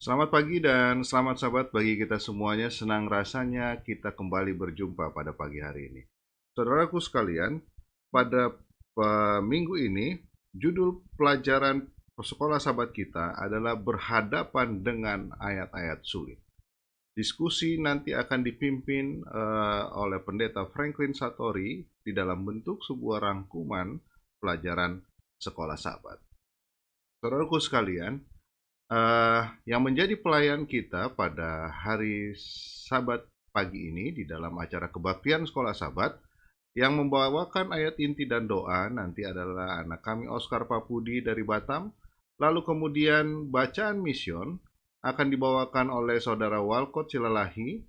Selamat pagi dan selamat sahabat bagi kita semuanya. Senang rasanya kita kembali berjumpa pada pagi hari ini. Saudaraku sekalian, pada minggu ini judul pelajaran sekolah sahabat kita adalah berhadapan dengan ayat-ayat sulit. Diskusi nanti akan dipimpin oleh Pendeta Franklin Satori di dalam bentuk sebuah rangkuman pelajaran sekolah sahabat. Saudaraku sekalian, yang menjadi pelayan kita pada hari Sabat pagi ini di dalam acara kebaktian sekolah Sabat yang membawakan ayat inti dan doa nanti adalah anak kami Oscar Papudi dari Batam. Lalu kemudian bacaan mision akan dibawakan oleh saudara Walcott Silalahi.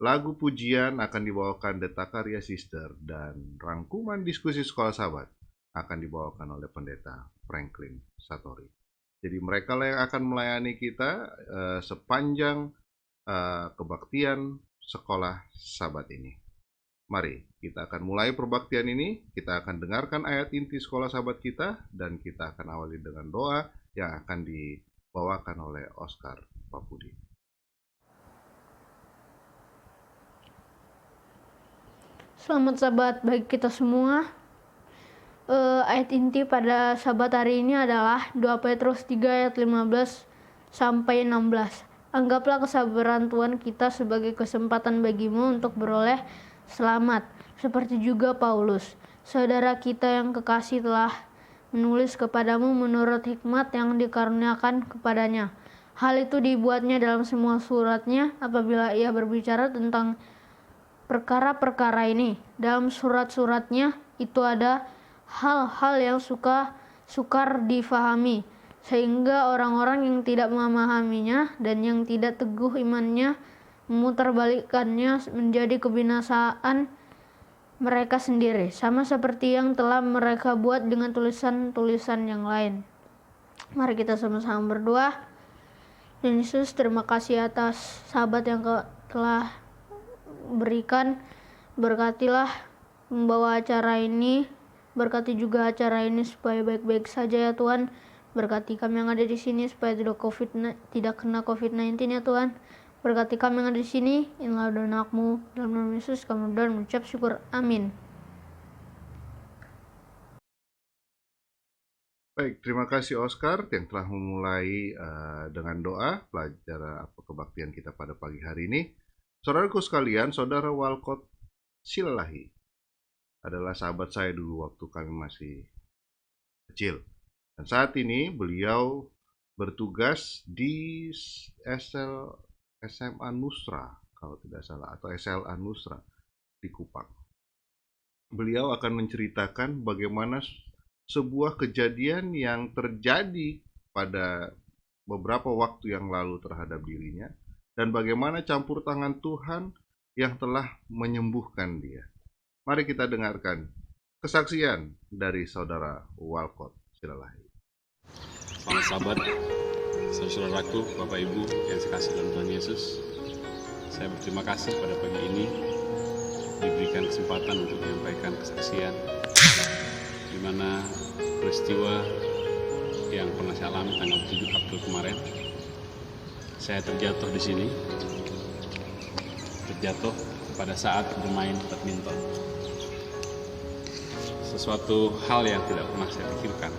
Lagu pujian akan dibawakan Deta Karya Sister dan rangkuman diskusi sekolah Sabat akan dibawakan oleh Pendeta Franklin Satori. Jadi mereka lah yang akan melayani kita sepanjang kebaktian sekolah Sabat ini. Mari kita akan mulai perbaktian ini. Kita akan dengarkan ayat inti sekolah Sabat kita dan kita akan awali dengan doa yang akan dibawakan oleh Oscar Papudi. Selamat Sabat bagi kita semua. Ayat inti pada Sabat hari ini adalah 2 Petrus 3 ayat 15 sampai 16. Anggaplah kesabaran Tuhan kita sebagai kesempatan bagimu untuk beroleh selamat, seperti juga Paulus, saudara kita yang kekasih, telah menulis kepadamu menurut hikmat yang dikaruniakan kepadanya. Hal itu dibuatnya dalam semua suratnya apabila ia berbicara tentang perkara-perkara ini. Dalam surat-suratnya itu ada hal-hal yang sukar difahami, sehingga orang-orang yang tidak memahaminya dan yang tidak teguh imannya memutarbalikkannya menjadi kebinasaan mereka sendiri, sama seperti yang telah mereka buat dengan tulisan-tulisan yang lain. Mari kita sama-sama berdoa. Dan Yesus, terima kasih atas sahabat yang telah berikan. Berkatilah membawa acara ini, berkati juga acara ini supaya baik-baik saja ya Tuhan. Berkati kami yang ada di sini supaya tidak kena COVID-19 ya Tuhan. Berkati kami yang ada di sini. Inilah doa anakmu, dalam nama Yesus kami berdoa dan mengucap syukur. Amin. Baik, terima kasih Oscar yang telah memulai dengan doa pelajaran kebaktian kita pada pagi hari ini. Saudaraku sekalian, Saudara Walcott Silalahi adalah sahabat saya dulu waktu kami masih kecil. Dan saat ini beliau bertugas di SMA Nusra, kalau tidak salah, atau SLA Nusra di Kupang. Beliau akan menceritakan bagaimana sebuah kejadian yang terjadi pada beberapa waktu yang lalu terhadap dirinya, dan bagaimana campur tangan Tuhan yang telah menyembuhkan dia. Mari kita dengarkan kesaksian dari Saudara Walcott Silalahi. Selamat sahabat, saudaraku, Bapak Ibu yang saya kasih dalam Tuhan Yesus. Saya berterima kasih pada pagi ini diberikan kesempatan untuk menyampaikan kesaksian di mana peristiwa yang pernah saya alami tanggal 7 April kemarin. Saya terjatuh di sini, terjatuh pada saat bermain badminton. Sesuatu hal yang tidak pernah saya pikirkan.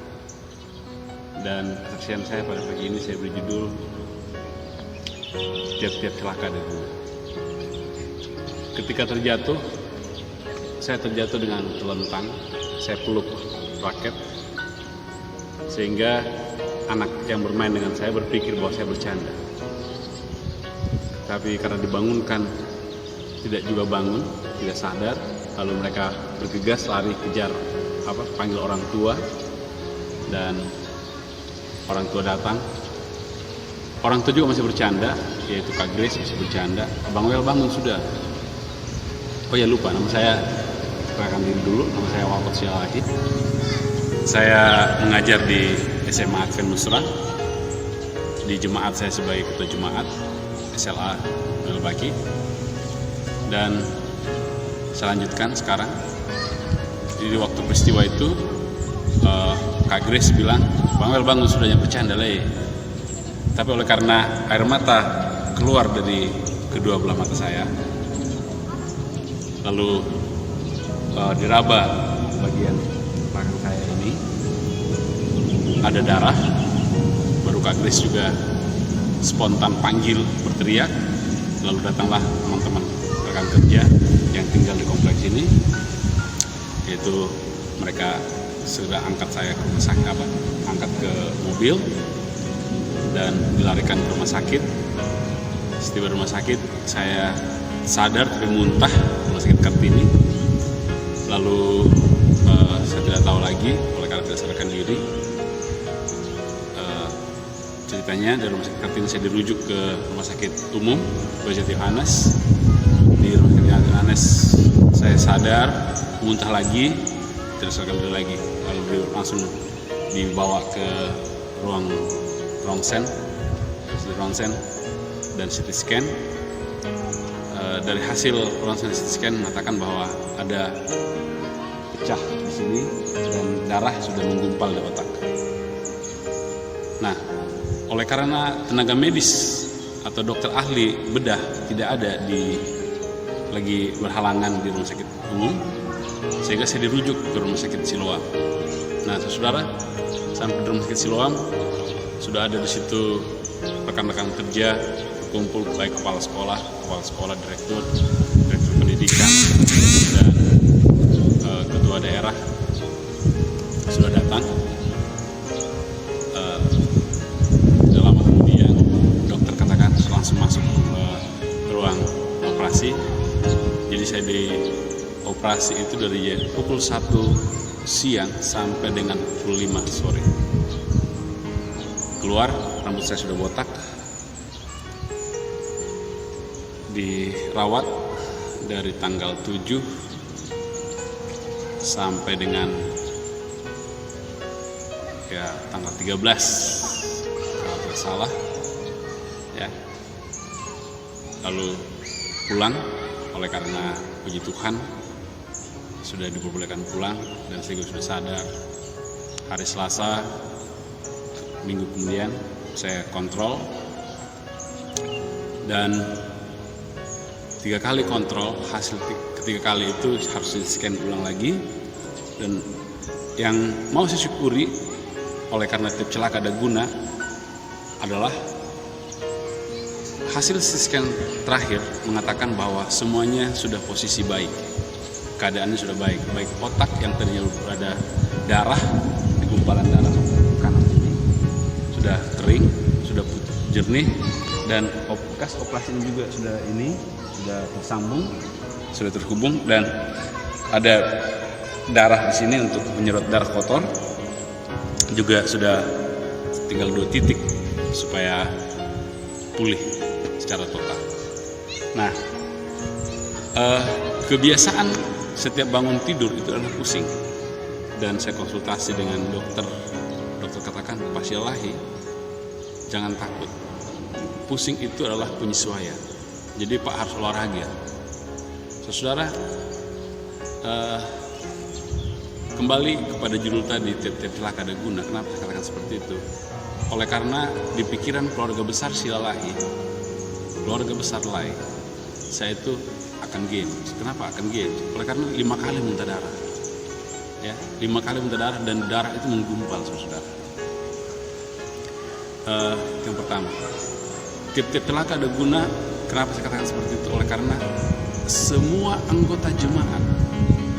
Dan kesaksian saya pada pagi ini saya beri judul Tiap-tiap celaka dari dulu. Ketika terjatuh, saya terjatuh dengan telentang. Saya peluk raket, sehingga anak yang bermain dengan saya berpikir bahwa saya bercanda. Tapi karena dibangunkan, tidak juga bangun, tidak sadar, lalu mereka bergegas lari kejar, panggil orang tua, dan orang tua datang. Orang tua juga masih bercanda, yaitu Kak Grace masih bercanda. Abang Wel bangun sudah. Oh ya lupa, nama saya perkenalkan diri dulu, nama saya Walcott Silalahi. Saya mengajar di SMA Advent Nusra. Di jemaat saya sebagai ketua jemaat SLA Melbaki. Dan saya lanjutkan sekarang. Di waktu peristiwa itu Kak Grace bilang, Bang Wel bangun sudah, yang bercanda lah. Tapi oleh karena air mata keluar dari kedua belah mata saya, lalu diraba bagian belakang saya ini ada darah, baru Kak Grace juga spontan panggil berteriak. Lalu datanglah teman-teman rekan kerja yang tinggal di kompleks ini, yaitu mereka segera angkat saya ke rumah sakit, angkat ke mobil dan dilarikan ke rumah sakit. Setiba di rumah sakit saya sadar tapi muntah, rumah sakit Kartini. Lalu saya tidak tahu lagi, oleh karena tidak sadarkan diri. Ceritanya dari rumah sakit Kartini saya dirujuk ke rumah sakit umum Bajati Yohanes. Di rumah sakit Yohanes saya sadar, muntah lagi, tidak sadarkan diri lagi. Lalu langsung dibawa ke ruang ronsen dan CT scan. Dari hasil ronsen CT scan mengatakan bahwa ada pecah di sini dan darah sudah menggumpal di otak. Nah, oleh karena tenaga medis atau dokter ahli bedah tidak ada lagi berhalangan di rumah sakit umum, sehingga saya dirujuk ke rumah sakit Siloam. Nah, saudara, sampai di rumah sakit Siloam sudah ada di situ rekan-rekan kerja berkumpul, baik kepala sekolah, direktur pendidikan dan ketua daerah sudah datang. Dalam kemudian dokter katakan langsung masuk ke ruang operasi. Jadi saya di operasi itu dari pukul 1 siang sampai dengan pukul 5 sore. keluar, rambut saya sudah botak, dirawat dari tanggal 7 sampai dengan ya tanggal 13 kalau tidak salah ya, lalu pulang. Oleh karena puji Tuhan sudah diperbolehkan pulang dan saya sudah sadar. Hari Selasa minggu kemudian saya kontrol, dan 3 kali kontrol, hasil ketiga kali itu harus di scan ulang lagi. Dan yang mau saya syukuri oleh karena tiap celaka ada guna adalah hasil scan terakhir mengatakan bahwa semuanya sudah posisi baik, keadaannya sudah baik. Baik otak yang tadinya ada darah di gumpalan darah kanan ini sudah kering, sudah putih jernih, dan bekas operasinya juga sudah tersambung, sudah terhubung, dan ada darah di sini untuk menyerot darah kotor juga sudah tinggal 2 titik supaya pulih secara total. Nah, kebiasaan setiap bangun tidur itu adalah pusing, dan saya konsultasi dengan dokter katakan, Pak Syalahi, jangan takut, pusing itu adalah penyesuaian, jadi Pak harus olahraga. Saudara, kembali kepada judul tadi, tiap-tiap celaka ada guna. Kenapa saya katakan seperti itu? Oleh karena di pikiran keluarga besar Syalahi, keluarga besar Lai, saya itu akan game. Kenapa akan game? Oleh karena 5 kali muntah darah, ya, 5 kali muntah darah, dan darah itu menggumpal, saudara. Yang pertama, tiap-tiap celaka ada guna. Kenapa saya katakan seperti itu? Oleh karena semua anggota jemaat,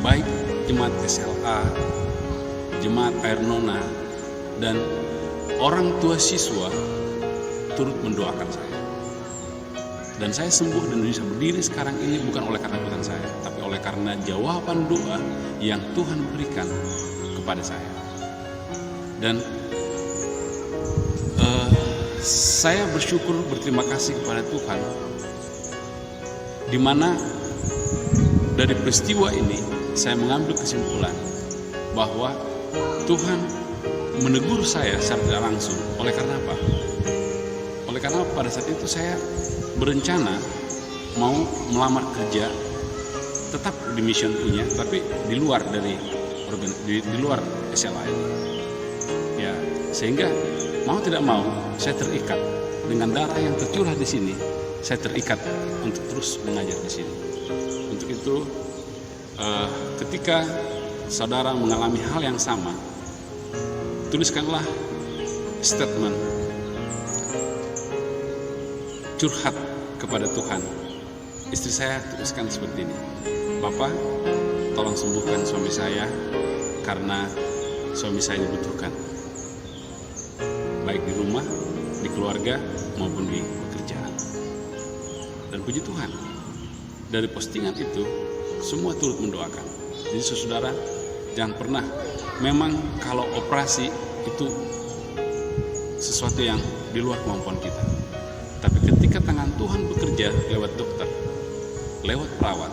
baik jemaat SLA, jemaat Air Nona, dan orang tua siswa turut mendoakan saya. Dan saya sembuh dan bisa berdiri sekarang ini bukan oleh karena kekuatan saya, tapi oleh karena jawaban doa yang Tuhan berikan kepada saya. Dan saya bersyukur, berterima kasih kepada Tuhan, di mana dari peristiwa ini saya mengambil kesimpulan bahwa Tuhan menegur saya secara tidak langsung. Oleh karena apa? Oleh karena pada saat itu saya berencana mau melamar kerja tetap di mission punya, tapi di luar dari di luar SLA ini. Ya, sehingga mau tidak mau saya terikat dengan darah yang tercurah di sini. Saya terikat untuk terus mengajar di sini. Untuk itu, ketika saudara mengalami hal yang sama, tuliskanlah statement curhat kepada Tuhan. Istri saya tuliskan seperti ini: Bapak, tolong sembuhkan suami saya karena suami saya dibutuhkan, baik di rumah, di keluarga, maupun di pekerjaan. Dan puji Tuhan, dari postingan itu semua turut mendoakan. Jadi saudara, jangan pernah, memang kalau operasi itu sesuatu yang di luar kemampuan kita, tapi ketika tangan Tuhan bekerja lewat dokter, lewat perawat,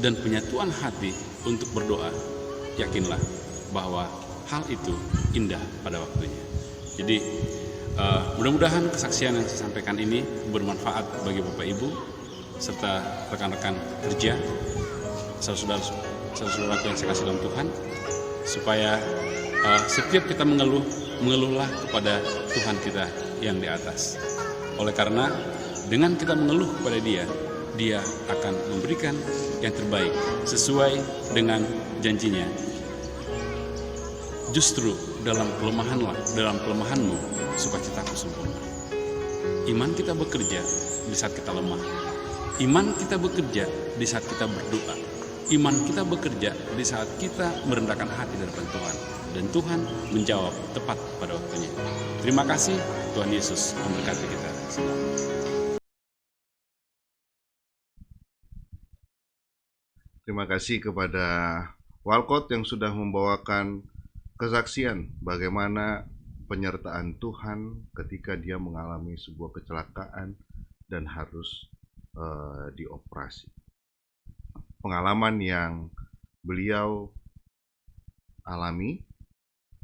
dan penyatuan hati untuk berdoa, yakinlah bahwa hal itu indah pada waktunya. Jadi mudah-mudahan kesaksian yang saya sampaikan ini bermanfaat bagi Bapak Ibu serta rekan-rekan kerja, saudara-saudaraku yang saya kasih dalam Tuhan, supaya setiap kita mengeluhlah kepada Tuhan kita yang di atas. Oleh karena dengan kita mengeluh kepada Dia akan memberikan yang terbaik sesuai dengan janjinya. Justru dalam kelemahanmu sukacitaku sempurna. Iman kita bekerja di saat kita lemah. Iman kita bekerja di saat kita berdoa. Iman kita bekerja di saat kita merendahkan hati di depan Tuhan. Dan Tuhan menjawab tepat pada waktunya. Terima kasih, Tuhan Yesus memberkati kita semua. Terima kasih kepada Walcott yang sudah membawakan kesaksian bagaimana penyertaan Tuhan ketika dia mengalami sebuah kecelakaan dan harus dioperasi. Pengalaman yang beliau alami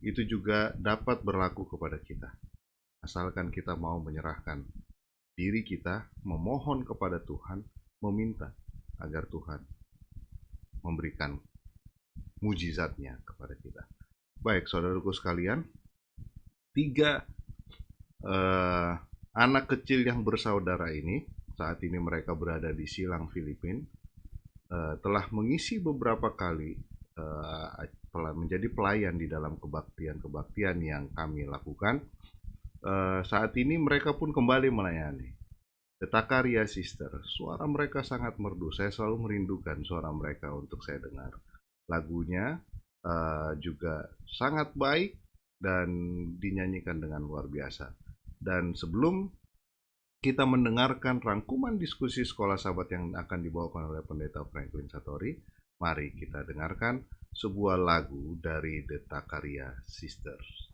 itu juga dapat berlaku kepada kita. Asalkan kita mau menyerahkan diri kita, memohon kepada Tuhan, meminta agar Tuhan memberikan mujizatnya kepada kita. Baik, saudaraku sekalian, 3 anak kecil yang bersaudara ini, saat ini mereka berada di Silang, Filipina, telah mengisi beberapa kali menjadi pelayan di dalam kebaktian-kebaktian yang kami lakukan. Saat ini mereka pun kembali melayani. The Takaria Sister, suara mereka sangat merdu. Saya selalu merindukan suara mereka untuk saya dengar. Lagunya juga sangat baik dan dinyanyikan dengan luar biasa. Dan sebelum kita mendengarkan rangkuman diskusi sekolah sahabat yang akan dibawakan oleh Pendeta Franklin Satori, mari kita dengarkan sebuah lagu dari The Takaria Sisters.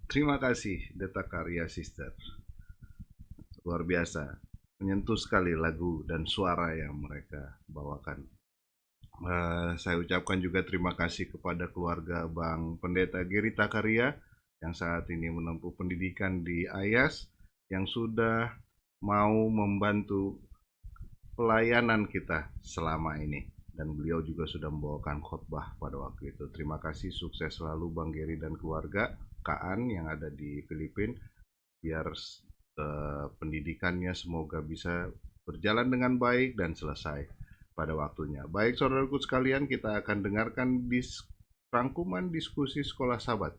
Terima kasih Deta Karya Sister. Luar biasa. Menyentuh sekali lagu dan suara yang mereka bawakan. Saya ucapkan juga terima kasih kepada keluarga Bang Pendeta Geri Takaria yang saat ini menempuh pendidikan di Ayas, yang sudah mau membantu pelayanan kita selama ini, dan beliau juga sudah membawakan khotbah pada waktu itu. Terima kasih, sukses selalu Bang Geri dan keluarga Kaan yang ada di Filipina, biar pendidikannya semoga bisa berjalan dengan baik dan selesai pada waktunya. Baik saudaraku sekalian, kita akan dengarkan rangkuman diskusi Sekolah Sabat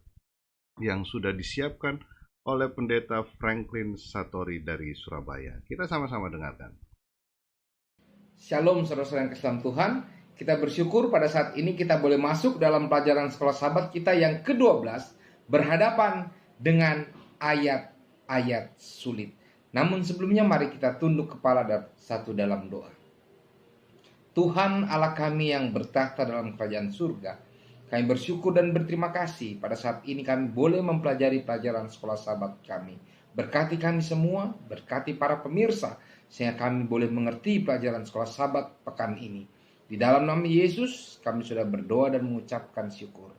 yang sudah disiapkan oleh Pendeta Franklin Satori dari Surabaya. Kita sama-sama dengarkan. Shalom saudara-saudara yang kasih dalam Tuhan. Kita bersyukur pada saat ini kita boleh masuk dalam pelajaran Sekolah Sabat kita yang ke-12, berhadapan dengan ayat-ayat sulit. Namun sebelumnya mari kita tunduk kepala dalam doa. Tuhan Allah kami yang bertakhta dalam kerajaan surga, kami bersyukur dan berterima kasih pada saat ini kami boleh mempelajari pelajaran Sekolah Sabat kami. Berkati kami semua, berkati para pemirsa, sehingga kami boleh mengerti pelajaran Sekolah Sabat pekan ini. Di dalam nama Yesus kami sudah berdoa dan mengucapkan syukur.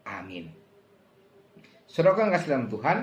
Amin. Saudara yang kasih dalam Tuhan,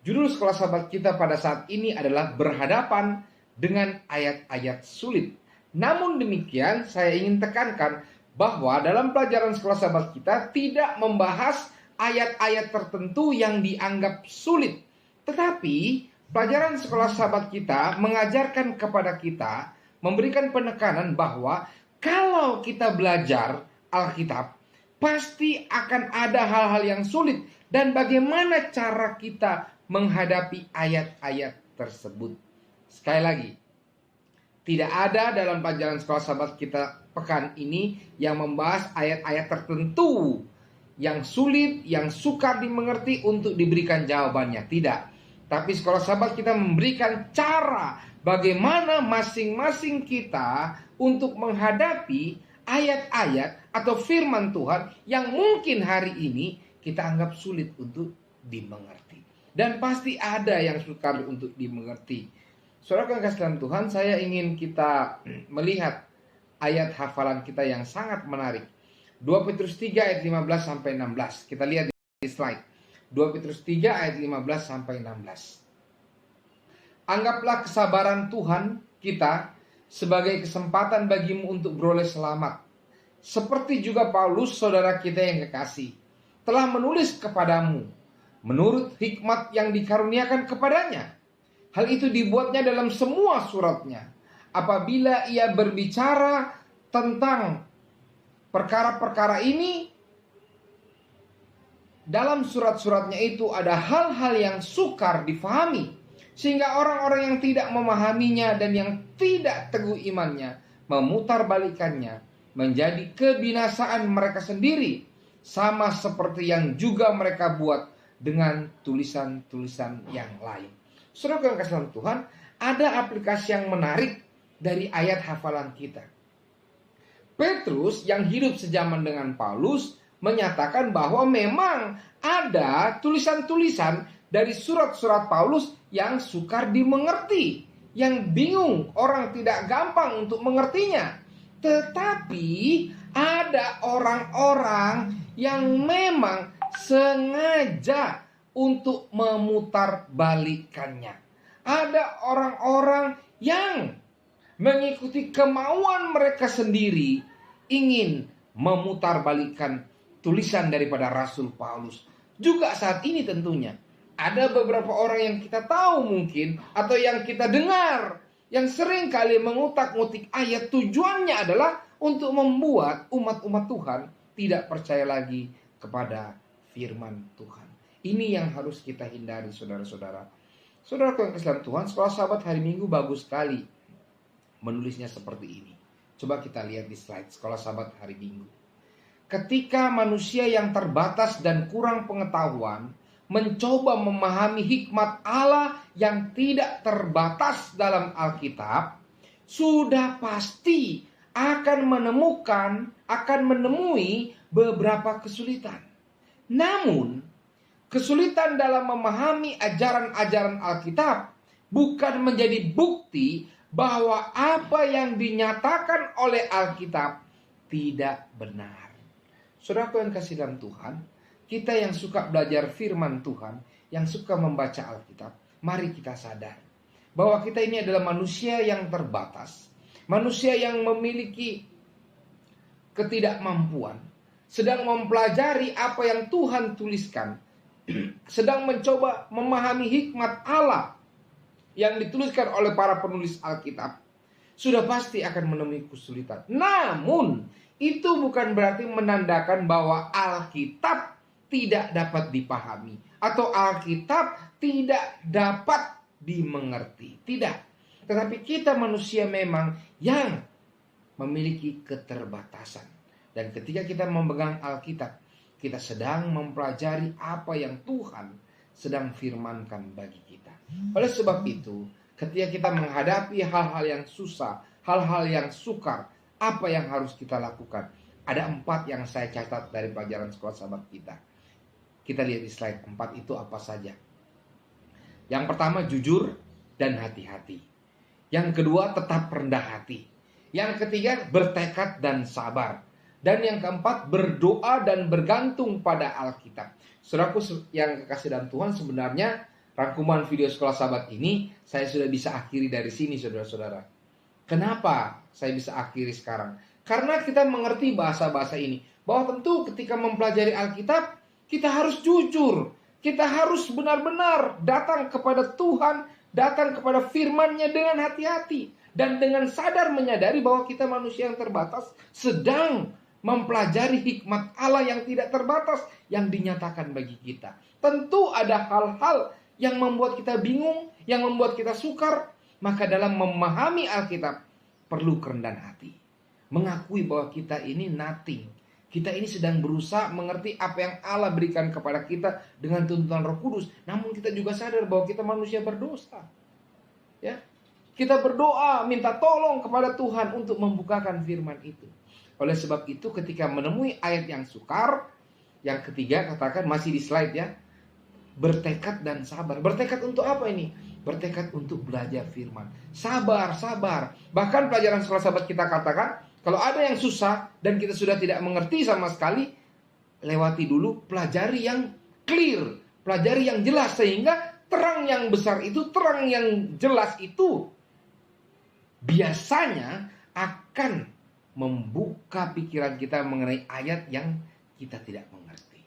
judul Sekolah Sabat kita pada saat ini adalah berhadapan dengan ayat-ayat sulit. Namun demikian, saya ingin tekankan bahwa dalam pelajaran Sekolah Sabat kita tidak membahas ayat-ayat tertentu yang dianggap sulit. Tetapi pelajaran Sekolah Sabat kita mengajarkan kepada kita, memberikan penekanan bahwa kalau kita belajar Alkitab, pasti akan ada hal-hal yang sulit. Dan bagaimana cara kita menghadapi ayat-ayat tersebut. Sekali lagi, tidak ada dalam pelajaran Sekolah Sabat kita pekan ini yang membahas ayat-ayat tertentu yang sulit, yang sukar dimengerti untuk diberikan jawabannya. Tidak. Tapi Sekolah Sabat kita memberikan cara bagaimana masing-masing kita untuk menghadapi ayat-ayat atau firman Tuhan yang mungkin hari ini kita anggap sulit untuk dimengerti. Dan pasti ada yang sukar untuk dimengerti. Saudara yang kasih dalam Tuhan, saya ingin kita melihat ayat hafalan kita yang sangat menarik. 2 Petrus 3 ayat 15 sampai 16. Kita lihat di slide. 2 Petrus 3 ayat 15 sampai 16. Anggaplah kesabaran Tuhan kita sebagai kesempatan bagimu untuk beroleh selamat. Seperti juga Paulus, saudara kita yang kekasih, telah menulis kepadamu menurut hikmat yang dikaruniakan kepadanya. Hal itu dibuatnya dalam semua suratnya. Apabila ia berbicara tentang perkara-perkara ini, dalam surat-suratnya itu ada hal-hal yang sukar difahami, sehingga orang-orang yang tidak memahaminya dan yang tidak teguh imannya memutarbalikannya menjadi kebinasaan mereka sendiri, sama seperti yang juga mereka buat dengan tulisan-tulisan yang lain. Saudara yang kasih dalam Tuhan, ada aplikasi yang menarik dari ayat hafalan kita. Petrus yang hidup sejaman dengan Paulus menyatakan bahwa memang ada tulisan-tulisan dari surat-surat Paulus yang sukar dimengerti, yang bingung, orang tidak gampang untuk mengertinya. Tetapi ada orang-orang yang memang sengaja untuk memutarbalikannya. Ada orang-orang yang mengikuti kemauan mereka sendiri, ingin memutarbalikkan tulisan daripada Rasul Paulus. Juga saat ini tentunya ada beberapa orang yang kita tahu mungkin, atau yang kita dengar, yang sering kali mengutak-ngutik ayat, tujuannya adalah untuk membuat umat-umat Tuhan tidak percaya lagi kepada firman Tuhan. Ini yang harus kita hindari, saudara-saudara. Saudaraku yang kasih dalam Tuhan, Sekolah Sabat hari Minggu bagus sekali menulisnya seperti ini. Coba kita lihat di slide Sekolah Sabat hari Minggu. Ketika manusia yang terbatas dan kurang pengetahuan mencoba memahami hikmat Allah yang tidak terbatas dalam Alkitab, sudah pasti akan menemui beberapa kesulitan. Namun, Kesulitan dalam memahami ajaran-ajaran Alkitab bukan menjadi bukti bahwa apa yang dinyatakan oleh Alkitab tidak benar. Saudaraku yang kasih dalam Tuhan, kita yang suka belajar firman Tuhan, yang suka membaca Alkitab, mari kita sadar bahwa kita ini adalah manusia yang terbatas, manusia yang memiliki ketidakmampuan, sedang mempelajari apa yang Tuhan tuliskan, sedang mencoba memahami hikmat Allah yang dituliskan oleh para penulis Alkitab, sudah pasti akan menemui kesulitan. Namun, itu bukan berarti menandakan bahwa Alkitab tidak dapat dipahami atau Alkitab tidak dapat dimengerti. Tidak. Tetapi kita manusia memang yang memiliki keterbatasan. Dan ketika kita memegang Alkitab, kita sedang mempelajari apa yang Tuhan sedang firmankan bagi kita. Oleh sebab itu, ketika kita menghadapi hal-hal yang susah, hal-hal yang sukar, apa yang harus kita lakukan? Ada 4 yang saya catat dari pelajaran sekolah sahabat kita. Kita lihat di slide 4 itu apa saja. Yang pertama, jujur dan hati-hati. Yang kedua, tetap rendah hati. Yang ketiga, bertekad dan sabar. Dan yang keempat, berdoa dan bergantung pada Alkitab. Saudaraku yang kekasih dalam Tuhan, sebenarnya rangkuman video sekolah sahabat ini saya sudah bisa akhiri dari sini, saudara-saudara. Kenapa saya bisa akhiri sekarang? Karena kita mengerti bahasa-bahasa ini. Bahwa tentu ketika mempelajari Alkitab, kita harus jujur. Kita harus benar-benar datang kepada Tuhan, datang kepada firman-Nya dengan hati-hati. Dan dengan sadar menyadari bahwa kita manusia yang terbatas sedang mempelajari hikmat Allah yang tidak terbatas yang dinyatakan bagi kita. Tentu ada hal-hal yang membuat kita bingung, yang membuat kita sukar. Maka dalam memahami Alkitab perlu kerendahan hati. Mengakui bahwa kita ini nothing. Kita ini sedang berusaha mengerti apa yang Allah berikan kepada kita dengan tuntunan Roh Kudus. Namun kita juga sadar bahwa kita manusia berdosa. Ya, kita berdoa minta tolong kepada Tuhan untuk membukakan firman itu. Oleh sebab itu ketika menemui ayat yang sukar, yang ketiga katakan masih di slide ya, bertekad dan sabar. Bertekad untuk apa ini? Bertekad untuk belajar firman. Sabar. Bahkan pelajaran sekolah sahabat kita katakan, kalau ada yang susah dan kita sudah tidak mengerti sama sekali, lewati dulu, pelajari yang clear, pelajari yang jelas, sehingga terang yang besar itu, terang yang jelas itu biasanya akan membuka pikiran kita mengenai ayat yang kita tidak mengerti.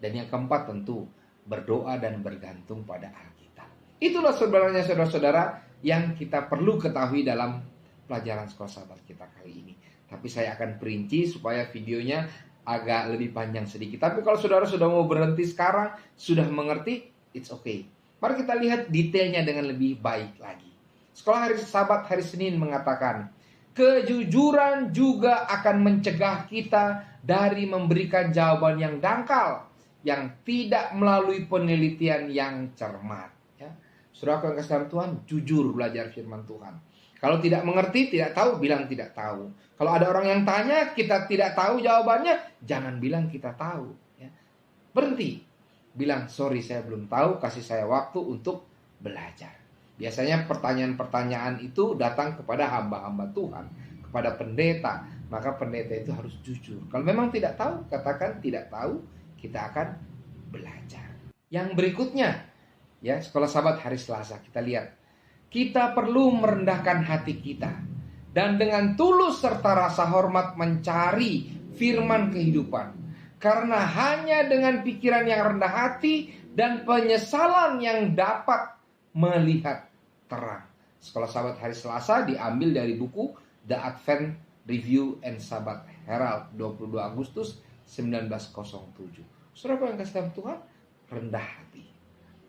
Dan yang keempat tentu berdoa dan bergantung pada Alkitab. Itulah sebenarnya saudara-saudara yang kita perlu ketahui dalam pelajaran sekolah sahabat kita kali ini. Tapi saya akan perinci supaya videonya agak lebih panjang sedikit. Tapi kalau saudara sudah mau berhenti sekarang, sudah mengerti, it's okay. Mari kita lihat detailnya dengan lebih baik lagi. Sekolah hari sahabat hari Senin mengatakan, kejujuran juga akan mencegah kita dari memberikan jawaban yang dangkal, yang tidak melalui penelitian yang cermat. Ya. Saudara yang kasih dalam Tuhan, jujur belajar firman Tuhan. Kalau tidak mengerti, tidak tahu, bilang tidak tahu. Kalau ada orang yang tanya, kita tidak tahu jawabannya, jangan bilang kita tahu. Ya. Berhenti. Bilang, sorry saya belum tahu, kasih saya waktu untuk belajar. Biasanya pertanyaan-pertanyaan itu datang kepada hamba-hamba Tuhan, kepada pendeta. Maka pendeta itu harus jujur. Kalau memang tidak tahu, katakan tidak tahu, kita akan belajar. Yang berikutnya, ya, sekolah sahabat hari Selasa, kita lihat. Kita perlu merendahkan hati kita dan dengan tulus serta rasa hormat mencari firman kehidupan. Karena hanya dengan pikiran yang rendah hati dan penyesalan yang dapat melihat terang. Sekolah sahabat hari Selasa diambil dari buku The Advent Review and Sabbath Herald 22 Agustus 1907. Saudara yang kasih dalam Tuhan, rendah hati.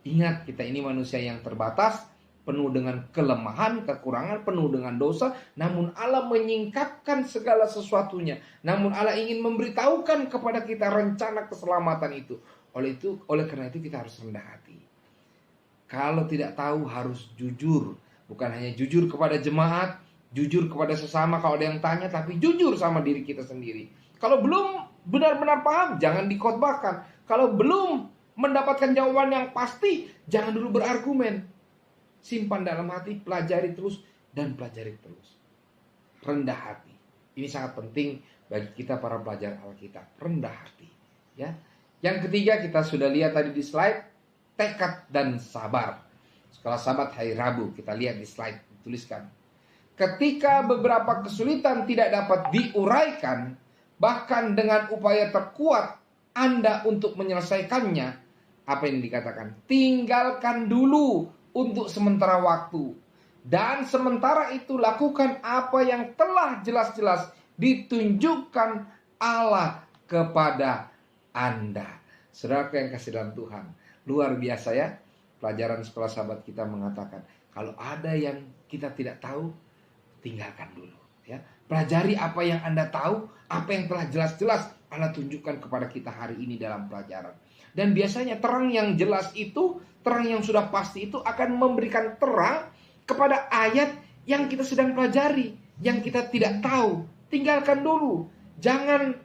Ingat, kita ini manusia yang terbatas, penuh dengan kelemahan, kekurangan, penuh dengan dosa. Namun Allah menyingkapkan segala sesuatunya. Namun Allah ingin memberitahukan kepada kita rencana keselamatan itu. Oleh karena itu kita harus rendah hati. Kalau tidak tahu harus jujur. Bukan hanya jujur kepada jemaat, jujur kepada sesama kalau ada yang tanya, tapi jujur sama diri kita sendiri. Kalau belum benar-benar paham, jangan dikhotbahkan. Kalau belum mendapatkan jawaban yang pasti, jangan dulu berargumen. Simpan dalam hati, pelajari terus dan pelajari terus. Rendah hati. Ini sangat penting bagi kita para pelajar Alkitab. Rendah hati. Ya. Yang ketiga kita sudah lihat tadi di slide, tekad dan sabar. Sekolah Sabat hari Rabu, kita lihat di slide dituliskan. Ketika beberapa kesulitan tidak dapat diuraikan, bahkan dengan upaya terkuat Anda untuk menyelesaikannya, apa yang dikatakan? Tinggalkan dulu untuk sementara waktu. Dan sementara itu lakukan apa yang telah jelas-jelas ditunjukkan Allah kepada Anda. Saudara yang kasih dalam Tuhan, luar biasa ya. Pelajaran sekolah Sabat kita mengatakan, kalau ada yang kita tidak tahu, tinggalkan dulu. Ya, pelajari apa yang Anda tahu, apa yang telah jelas-jelas Allah tunjukkan kepada kita hari ini dalam pelajaran. Dan biasanya terang yang jelas itu, terang yang sudah pasti itu akan memberikan terang kepada ayat yang kita sedang pelajari, yang kita tidak tahu. Tinggalkan dulu. Jangan,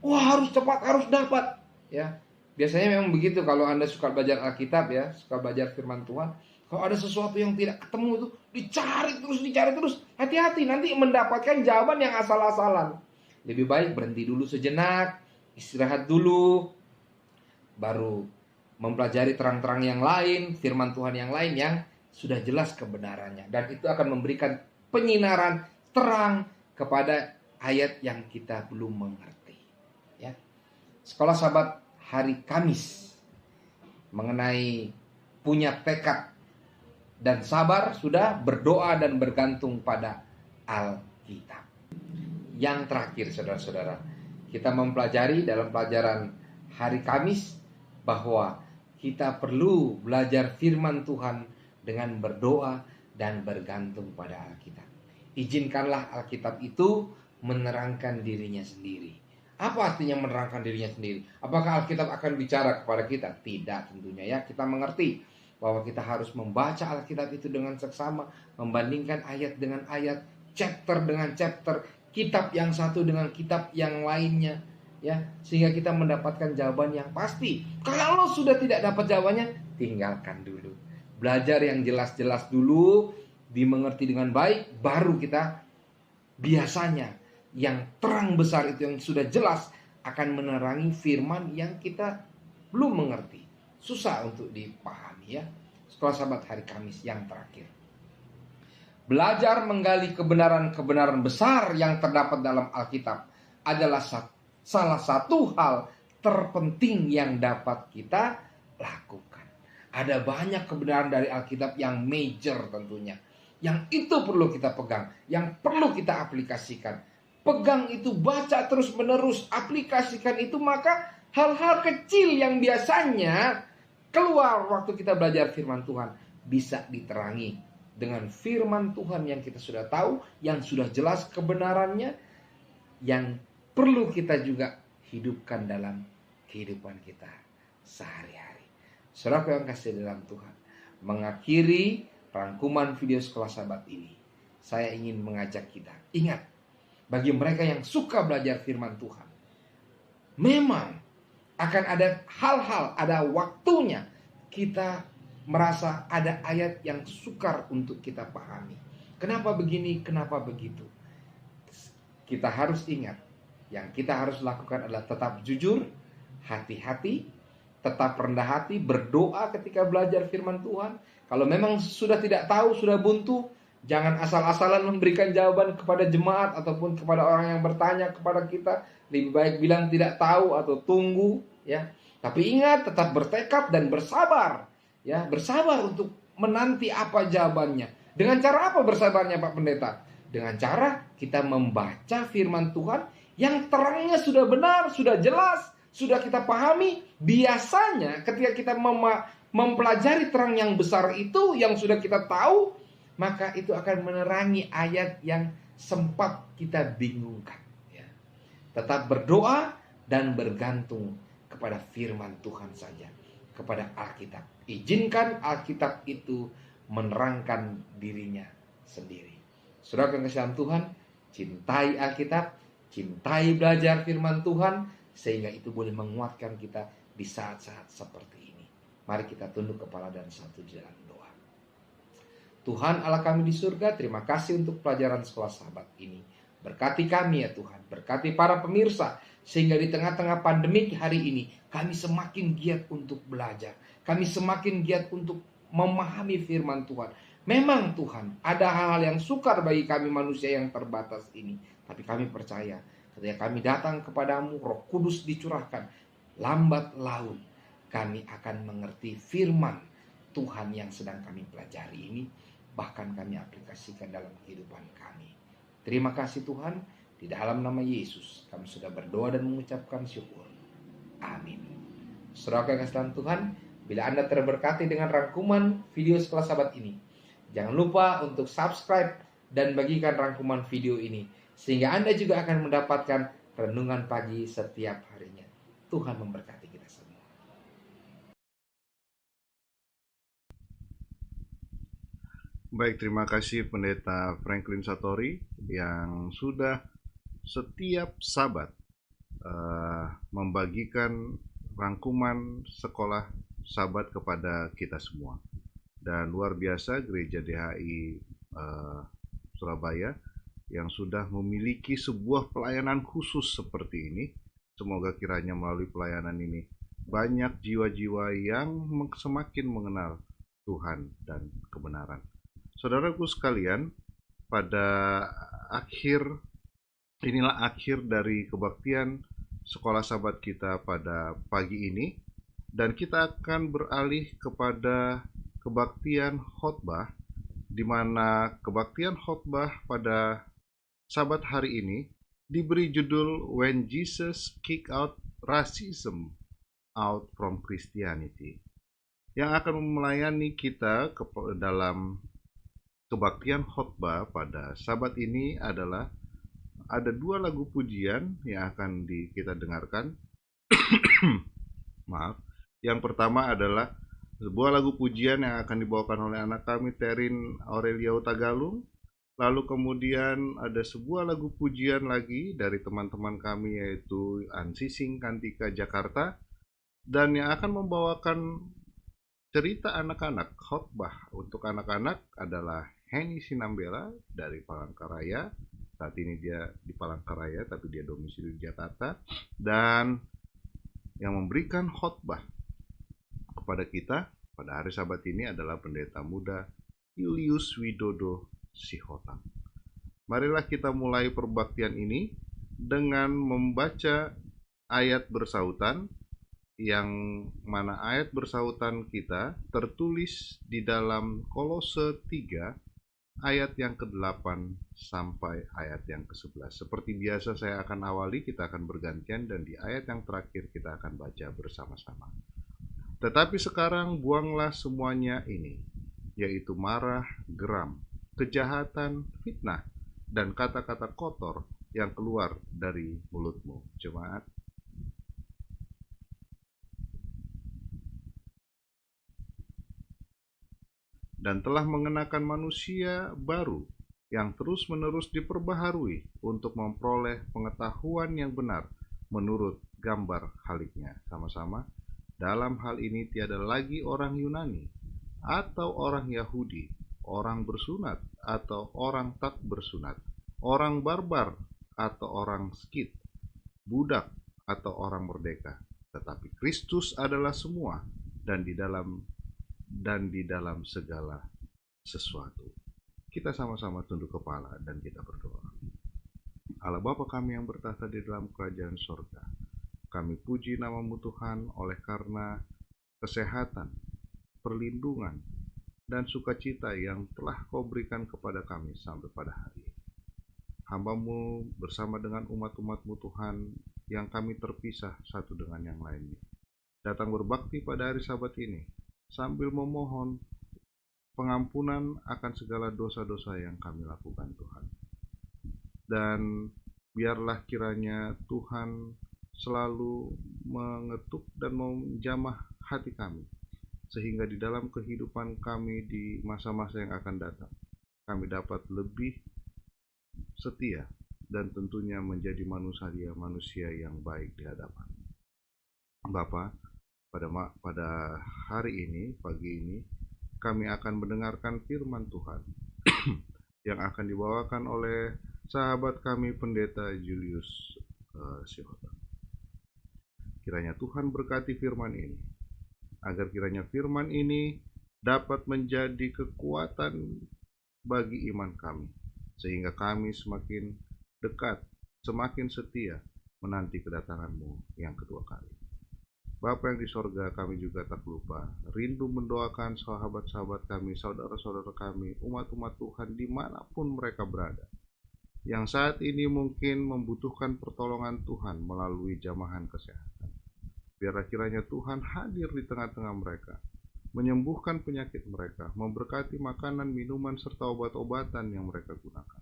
wah harus cepat, harus dapat. Ya, biasanya memang begitu kalau Anda suka belajar Alkitab ya, suka belajar firman Tuhan. Kalau ada sesuatu yang tidak ketemu itu, dicari terus. Hati-hati, nanti mendapatkan jawaban yang asal-asalan. Lebih baik berhenti dulu sejenak, istirahat dulu, baru mempelajari terang-terang yang lain, firman Tuhan yang lain yang sudah jelas kebenarannya. Dan itu akan memberikan penyinaran terang kepada ayat yang kita belum mengerti. Ya. Sekolah Sabat hari Kamis mengenai punya tekad dan sabar, sudah berdoa dan bergantung pada Alkitab. Yang terakhir saudara-saudara, kita mempelajari dalam pelajaran hari Kamis bahwa kita perlu belajar firman Tuhan dengan berdoa dan bergantung pada Alkitab. Izinkanlah Alkitab itu menerangkan dirinya sendiri. Apa artinya menerangkan dirinya sendiri? Apakah Alkitab akan bicara kepada kita? Tidak tentunya ya. Kita mengerti bahwa kita harus membaca Alkitab itu dengan seksama, membandingkan ayat dengan ayat, chapter dengan chapter, kitab yang satu dengan kitab yang lainnya, ya, sehingga kita mendapatkan jawaban yang pasti. Kalau sudah tidak dapat jawabannya, tinggalkan dulu. Belajar yang jelas-jelas dulu, dimengerti dengan baik, baru kita biasanya yang terang besar itu yang sudah jelas akan menerangi firman yang kita belum mengerti. Susah untuk dipahami ya. Sekolah Sabat hari Kamis yang terakhir. Belajar menggali kebenaran-kebenaran besar yang terdapat dalam Alkitab adalah salah satu hal terpenting yang dapat kita lakukan. Ada banyak kebenaran dari Alkitab yang major tentunya. Yang itu perlu kita pegang, yang perlu kita aplikasikan. Pegang itu, baca terus menerus, aplikasikan itu, maka hal-hal kecil yang biasanya keluar waktu kita belajar firman Tuhan bisa diterangi dengan firman Tuhan yang kita sudah tahu, yang sudah jelas kebenarannya, yang perlu kita juga hidupkan dalam kehidupan kita sehari-hari. Saudara yang kasih dalam Tuhan, mengakhiri rangkuman video sekolah Sabat ini, saya ingin mengajak kita, ingat, bagi mereka yang suka belajar firman Tuhan, memang akan ada hal-hal, ada waktunya kita merasa ada ayat yang sukar untuk kita pahami. Kenapa begini, kenapa begitu? Kita harus ingat, yang kita harus lakukan adalah tetap jujur, hati-hati, tetap rendah hati, berdoa ketika belajar firman Tuhan. Kalau memang sudah tidak tahu, sudah buntu, jangan asal-asalan memberikan jawaban kepada jemaat ataupun kepada orang yang bertanya kepada kita. Lebih baik bilang tidak tahu atau tunggu, ya. Tapi ingat, tetap bertekad dan bersabar, ya, bersabar untuk menanti apa jawabannya. Dengan cara apa bersabarnya, Pak Pendeta? Dengan cara kita membaca firman Tuhan yang terangnya sudah benar, sudah jelas, sudah kita pahami. Biasanya ketika kita mempelajari terang yang besar itu, yang sudah kita tahu, maka itu akan menerangi ayat yang sempat kita bingungkan. Ya. Tetap berdoa dan bergantung kepada firman Tuhan saja, kepada Alkitab. Izinkan Alkitab itu menerangkan dirinya sendiri. Saudara yang kasih Tuhan, cintai Alkitab, cintai belajar firman Tuhan, sehingga itu boleh menguatkan kita di saat-saat seperti ini. Mari kita tunduk kepala dan satu jalan doa. Tuhan Allah kami di surga, terima kasih untuk pelajaran sekolah sahabat ini. Berkati kami ya Tuhan, berkati para pemirsa, sehingga di tengah-tengah pandemik hari ini, kami semakin giat untuk belajar. Kami semakin giat untuk memahami firman Tuhan. Memang Tuhan, ada hal-hal yang sukar bagi kami manusia yang terbatas ini. Tapi kami percaya, ketika kami datang kepadamu, Roh Kudus dicurahkan. Lambat laun, kami akan mengerti firman Tuhan yang sedang kami pelajari ini. Bahkan kami aplikasikan dalam kehidupan kami. Terima kasih Tuhan, di dalam nama Yesus kami sudah berdoa dan mengucapkan syukur. Amin. Saudara kasih Tuhan, bila Anda terberkati dengan rangkuman video sekolah sahabat ini, jangan lupa untuk subscribe dan bagikan rangkuman video ini, sehingga Anda juga akan mendapatkan renungan pagi setiap harinya. Tuhan memberkati kita semua. Baik, terima kasih Pendeta Franklin Satori yang sudah setiap Sabat membagikan rangkuman sekolah Sabat kepada kita semua. Dan luar biasa Gereja DHI Surabaya yang sudah memiliki sebuah pelayanan khusus seperti ini. Semoga kiranya melalui pelayanan ini banyak jiwa-jiwa yang semakin mengenal Tuhan dan kebenaran. Saudaraku sekalian, pada inilah akhir dari kebaktian sekolah sahabat kita pada pagi ini, dan kita akan beralih kepada kebaktian khotbah, di mana kebaktian khotbah pada sabat hari ini diberi judul When Jesus Kicked Out Racism Out from Christianity, yang akan melayani kita dalam kebaktian khotbah pada sabat ini adalah ada dua lagu pujian yang akan kita dengarkan. Maaf. Yang pertama adalah sebuah lagu pujian yang akan dibawakan oleh anak kami Terin Aurelia Tagalung. Lalu kemudian ada sebuah lagu pujian lagi dari teman-teman kami yaitu Ansising Kantika Jakarta, dan yang akan membawakan cerita anak-anak khotbah untuk anak-anak adalah Henny Sinambela dari Palangkaraya. Saat ini dia di Palangkaraya tapi dia domisili di Jakarta. Dan yang memberikan khotbah kepada kita pada hari Sabat ini adalah pendeta muda Julius Widodo Sihotang. Marilah kita mulai perbaktian ini dengan membaca ayat bersautan, yang mana ayat bersautan kita tertulis di dalam Kolose 3 ayat yang ke-8 sampai ayat yang ke-11. Seperti biasa saya akan awali, kita akan bergantian, dan di ayat yang terakhir kita akan baca bersama-sama. Tetapi sekarang buanglah semuanya ini, yaitu marah, geram, kejahatan, fitnah, dan kata-kata kotor yang keluar dari mulutmu. Jemaat, dan telah mengenakan manusia baru yang terus-menerus diperbaharui untuk memperoleh pengetahuan yang benar menurut gambar Khaliknya. Sama-sama, dalam hal ini tiada lagi orang Yunani atau orang Yahudi, orang bersunat atau orang tak bersunat, orang barbar atau orang Skit, budak atau orang merdeka, tetapi Kristus adalah semua dan di dalam segala sesuatu. Kita sama-sama tunduk kepala dan kita berdoa. Allah Bapa kami yang bertahta di dalam kerajaan sorga, kami puji nama-Mu Tuhan oleh karena kesehatan, perlindungan, dan sukacita yang telah Kau berikan kepada kami sampai pada hari ini. Hamba-Mu bersama dengan umat-umat-Mu Tuhan yang kami terpisah satu dengan yang lainnya, datang berbakti pada hari Sabat ini sambil memohon pengampunan akan segala dosa-dosa yang kami lakukan, Tuhan. Dan biarlah kiranya Tuhan selalu mengetuk dan menjamah hati kami, sehingga di dalam kehidupan kami di masa-masa yang akan datang, kami dapat lebih setia dan tentunya menjadi manusia yang baik di hadapan Bapa. pada hari ini, pagi ini, kami akan mendengarkan firman Tuhan yang akan dibawakan oleh sahabat kami Pendeta Julius Syihota. Kiranya Tuhan berkati firman ini, agar kiranya firman ini dapat menjadi kekuatan bagi iman kami, sehingga kami semakin dekat, semakin setia menanti kedatangan-Mu yang kedua kali. Bapa yang di sorga, kami juga tak lupa rindu mendoakan sahabat-sahabat kami, saudara-saudara kami, umat-umat Tuhan dimanapun mereka berada, yang saat ini mungkin membutuhkan pertolongan Tuhan melalui jamahan kesehatan. Biarlah kiranya Tuhan hadir di tengah-tengah mereka, menyembuhkan penyakit mereka, memberkati makanan, minuman, serta obat-obatan yang mereka gunakan,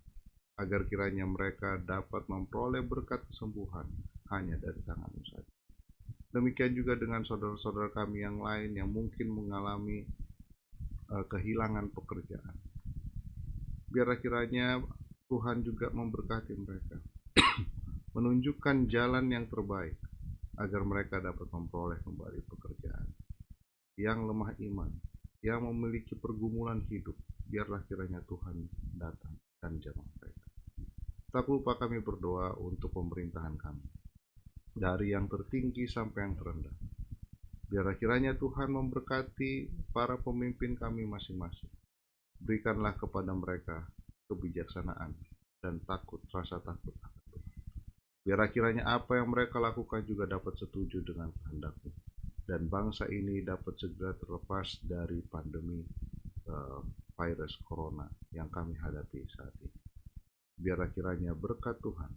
agar kiranya mereka dapat memperoleh berkat kesembuhan hanya dari tangan-Mu saja. Demikian juga dengan saudara-saudara kami yang lain yang mungkin mengalami kehilangan pekerjaan. Biarlah kiranya Tuhan juga memberkati mereka, menunjukkan jalan yang terbaik agar mereka dapat memperoleh kembali pekerjaan. Yang lemah iman, yang memiliki pergumulan hidup, biarlah kiranya Tuhan datang dan jamah mereka. Tak lupa kami berdoa untuk pemerintahan kami, dari yang tertinggi sampai yang terendah. Biarlah kiranya Tuhan memberkati para pemimpin kami masing-masing. Berikanlah kepada mereka kebijaksanaan dan rasa takut akan Tuhan. Biarlah kiranya apa yang mereka lakukan juga dapat setuju dengan kehendak-Mu, dan bangsa ini dapat segera terlepas dari pandemi virus corona yang kami hadapi saat ini. Biarlah kiranya berkat Tuhan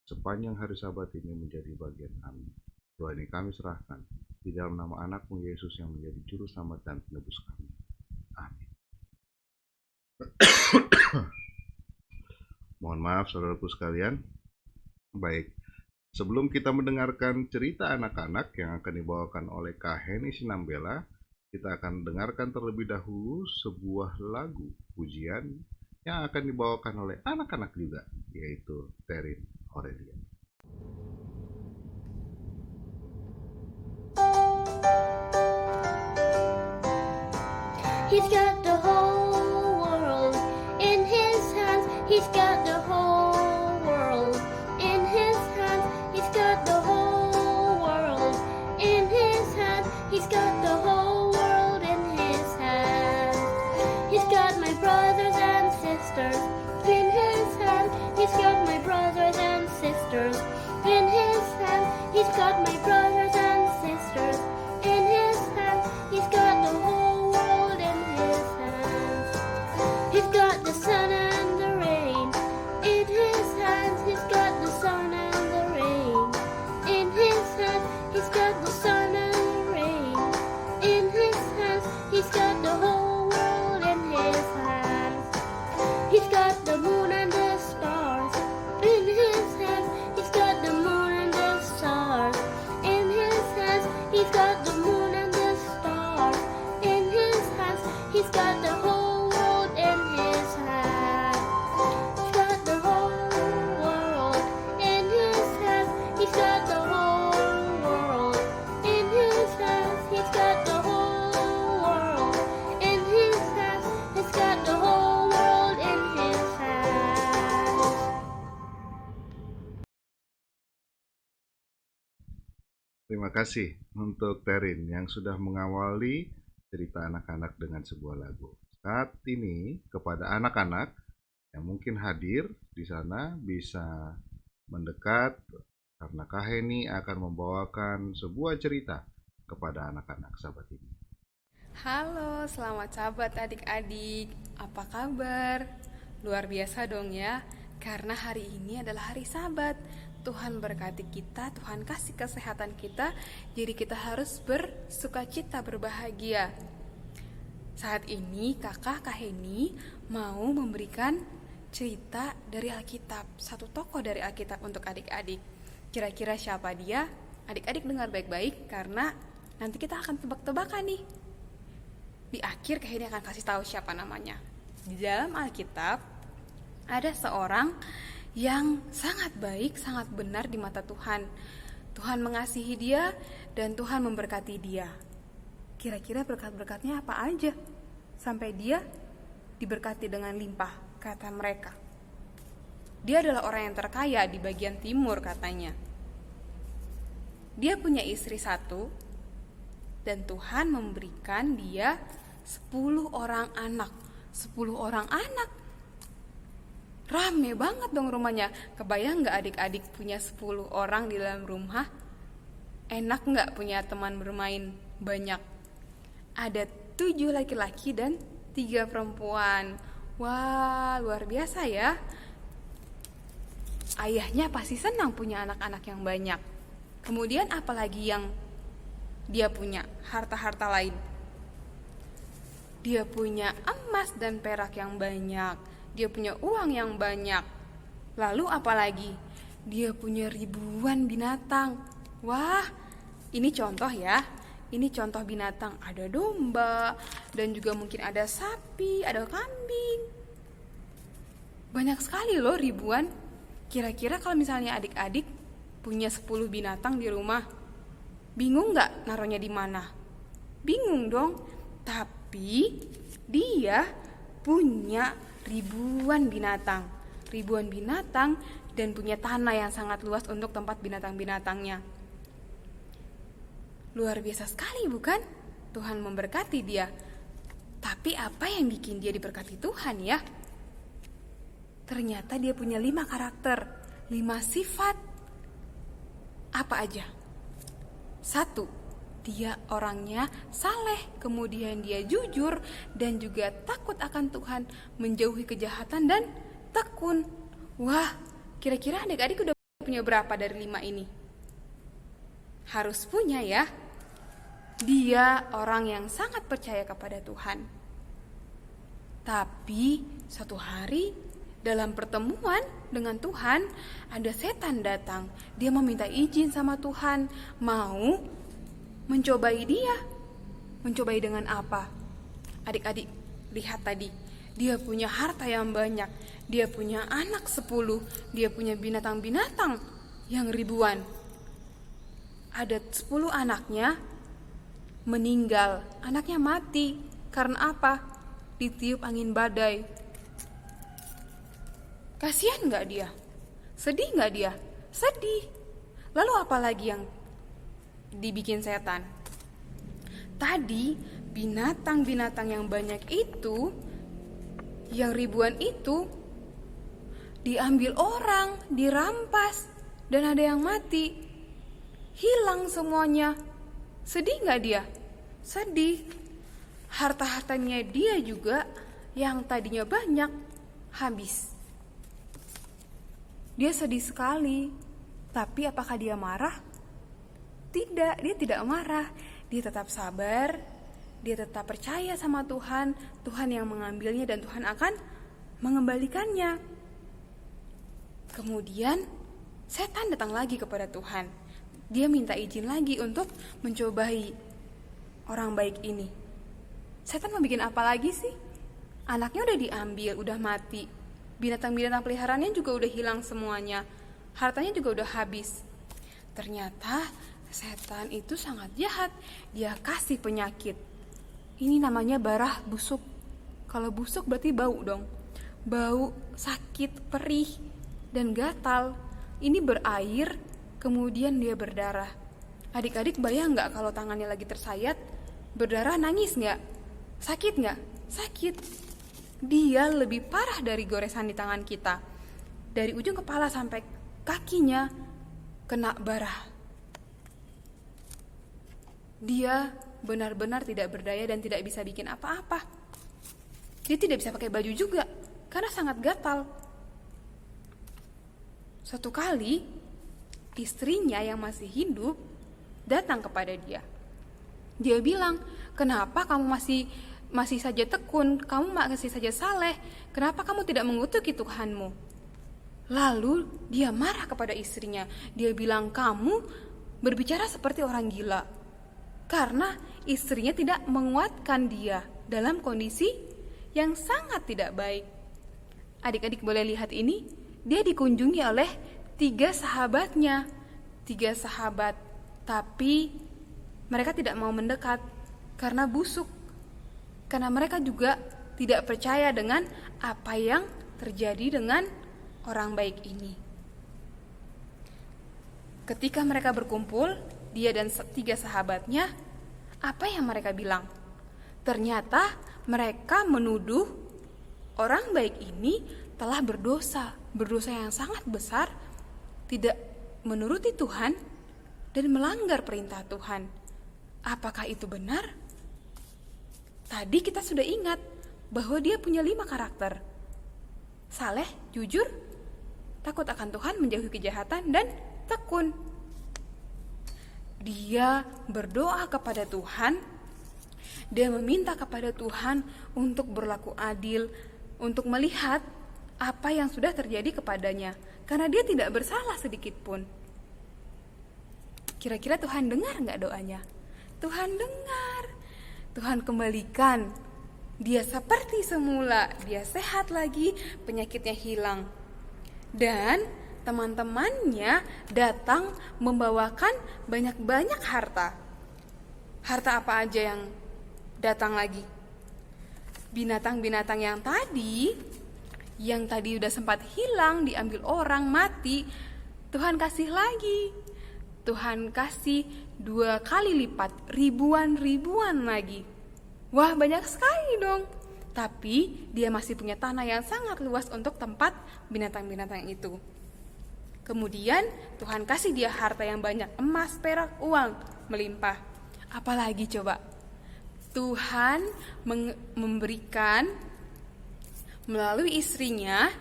sepanjang hari Sabat ini menjadi bagian kami. Doa ini kami serahkan di dalam nama anak-Mu Yesus yang menjadi juru selamat dan penebus kami. Amin. Mohon maaf saudaraku sekalian. Baik, sebelum kita mendengarkan cerita anak-anak yang akan dibawakan oleh Kak Heni Sinambela, kita akan dengarkan terlebih dahulu sebuah lagu pujian yang akan dibawakan oleh anak-anak juga, yaitu Terin Aurelia. He's got the whole world in his hands. He's got the whole world in his hands. He's got the whole world in his hands. He's got the whole world in his hands. He's got my brothers and sisters in his hands. He's got my brothers and sisters in his hands. He's got my brothers and sisters in his hands. He's got the whole world in his hands. He's got the sun and the rain in his hands. He's got the sun and the rain in his hands. He's got the sun and the rain in his hands. He's got the whole world in his hands. He's got the moon and the stars in his hands. He's got the moon and the stars in his hands. He's got the moon and the stars in his hands. He's got the whole world in his hands. He's got the whole world in his hands. He's got the whole world in his hands. He's got the whole world in his hands. He's got the whole world in his hands. Terima kasih untuk Terin yang sudah mengawali cerita anak-anak dengan sebuah lagu. Saat ini kepada anak-anak yang mungkin hadir di sana bisa mendekat, karena Kak Heni akan membawakan sebuah cerita kepada anak-anak sahabat ini. Halo, selamat sahabat adik-adik. Apa kabar? Luar biasa dong ya, karena hari ini adalah hari Sabat. Tuhan berkati kita, Tuhan kasih kesehatan kita, jadi kita harus bersukacita, berbahagia. Saat ini Kak Heni mau memberikan cerita dari Alkitab, satu tokoh dari Alkitab untuk adik-adik. Kira-kira siapa dia? Adik-adik dengar baik-baik, karena nanti kita akan tebak-tebakan nih. Di akhir Kak Heni akan kasih tahu siapa namanya. Di dalam Alkitab ada seorang yang sangat baik, sangat benar di mata Tuhan. Tuhan mengasihi dia dan Tuhan memberkati dia. Kira-kira berkat-berkatnya apa aja sampai dia diberkati dengan limpah, kata mereka. Dia adalah orang yang terkaya di bagian timur katanya. Dia punya istri 1 dan Tuhan memberikan dia 10 orang anak. 10 orang anak. Rame banget dong rumahnya. Kebayang gak adik-adik punya 10 orang di dalam rumah? Enak gak punya teman bermain banyak? Ada 7 laki-laki dan 3 perempuan. Wah, luar biasa ya. Ayahnya pasti senang punya anak-anak yang banyak. Kemudian apalagi yang dia punya? Harta-harta lain. Dia punya emas dan perak yang banyak. Dia punya uang yang banyak. Lalu apalagi? Dia punya ribuan binatang. Wah, ini contoh ya. Ini contoh binatang. Ada domba dan juga mungkin ada sapi, ada kambing. Banyak sekali loh, ribuan. Kira-kira kalau misalnya adik-adik punya 10 binatang di rumah, bingung gak naruhnya di mana? Bingung dong. Tapi dia punya ribuan binatang dan punya tanah yang sangat luas untuk tempat binatang-binatangnya. Luar biasa sekali bukan? Tuhan memberkati dia. Tapi apa yang bikin dia diberkati Tuhan ya? Ternyata dia punya 5 karakter, 5 sifat. Apa aja? 1, dia orangnya saleh, kemudian dia jujur dan juga takut akan Tuhan, menjauhi kejahatan dan tekun. Wah, kira-kira adik-adik udah punya berapa dari 5 ini? Harus punya ya. Dia orang yang sangat percaya kepada Tuhan. Tapi suatu hari dalam pertemuan dengan Tuhan, ada setan datang. Dia meminta izin sama Tuhan, mau mencobai dia. Mencobai dengan apa? Adik-adik, lihat tadi. Dia punya harta yang banyak. Dia punya anak 10. Dia punya binatang-binatang yang ribuan. Ada 10 anaknya meninggal. Anaknya mati. Karena apa? Ditiup angin badai. Kasihan gak dia? Sedih gak dia? Sedih. Lalu apa lagi yang dibikin setan? Tadi binatang-binatang yang banyak itu, yang ribuan itu, diambil orang, dirampas, dan ada yang mati. Hilang semuanya. Sedih gak dia? Sedih. Harta-hartanya dia juga yang tadinya banyak habis. Dia sedih sekali. Tapi apakah dia marah? Tidak, dia tidak marah. Dia tetap sabar. Dia tetap percaya sama Tuhan. Tuhan yang mengambilnya dan Tuhan akan mengembalikannya. Kemudian setan datang lagi kepada Tuhan. Dia minta izin lagi untuk mencobai orang baik ini. Setan mau bikin apa lagi sih? Anaknya udah diambil, udah mati. Binatang-binatang peliharaannya juga udah hilang semuanya. Hartanya juga udah habis. Ternyata setan itu sangat jahat. Dia kasih penyakit. Ini namanya barah busuk. Kalau busuk berarti bau dong. Bau, sakit, perih, dan gatal. Ini berair, kemudian dia berdarah. Adik-adik bayang gak kalau tangannya lagi tersayat, berdarah, nangis gak? Sakit gak? Sakit. Dia lebih parah dari goresan di tangan kita. Dari ujung kepala sampai kakinya kena barah. Dia benar-benar tidak berdaya dan tidak bisa bikin apa-apa. Dia tidak bisa pakai baju juga karena sangat gatal. Suatu kali istrinya yang masih hidup datang kepada dia. Dia bilang, "Kenapa kamu masih saja tekun, kamu masih saja saleh, kenapa kamu tidak mengutuki Tuhanmu?" Lalu dia marah kepada istrinya. Dia bilang, "Kamu berbicara seperti orang gila." Karena istrinya tidak menguatkan dia dalam kondisi yang sangat tidak baik. Adik-adik boleh lihat ini, dia dikunjungi oleh 3 sahabatnya. 3 sahabat, tapi mereka tidak mau mendekat karena busuk. Karena mereka juga tidak percaya dengan apa yang terjadi dengan orang baik ini. Ketika mereka berkumpul, dia dan 3 sahabatnya, apa yang mereka bilang? Ternyata mereka menuduh orang baik ini telah berdosa yang sangat besar, tidak menuruti Tuhan dan melanggar perintah Tuhan. Apakah itu benar? Tadi kita sudah ingat bahwa dia punya 5 karakter. Saleh, jujur, takut akan Tuhan, menjauhi kejahatan, dan tekun. Dia berdoa kepada Tuhan, dia meminta kepada Tuhan untuk berlaku adil, untuk melihat apa yang sudah terjadi kepadanya, karena dia tidak bersalah sedikit pun. Kira-kira Tuhan dengar nggak doanya? Tuhan dengar. Tuhan kembalikan dia seperti semula, dia sehat lagi, penyakitnya hilang. Dan teman-temannya datang membawakan banyak-banyak harta. Harta apa aja yang datang lagi? Binatang-binatang yang tadi udah sempat hilang, diambil orang, mati, Tuhan kasih lagi. Tuhan kasih 2 kali lipat, ribuan lagi. Wah, banyak sekali dong. Tapi dia masih punya tanah yang sangat luas untuk tempat binatang-binatang itu. Kemudian Tuhan kasih dia harta yang banyak, emas, perak, uang, melimpah. Apalagi coba? Tuhan memberikan melalui istrinya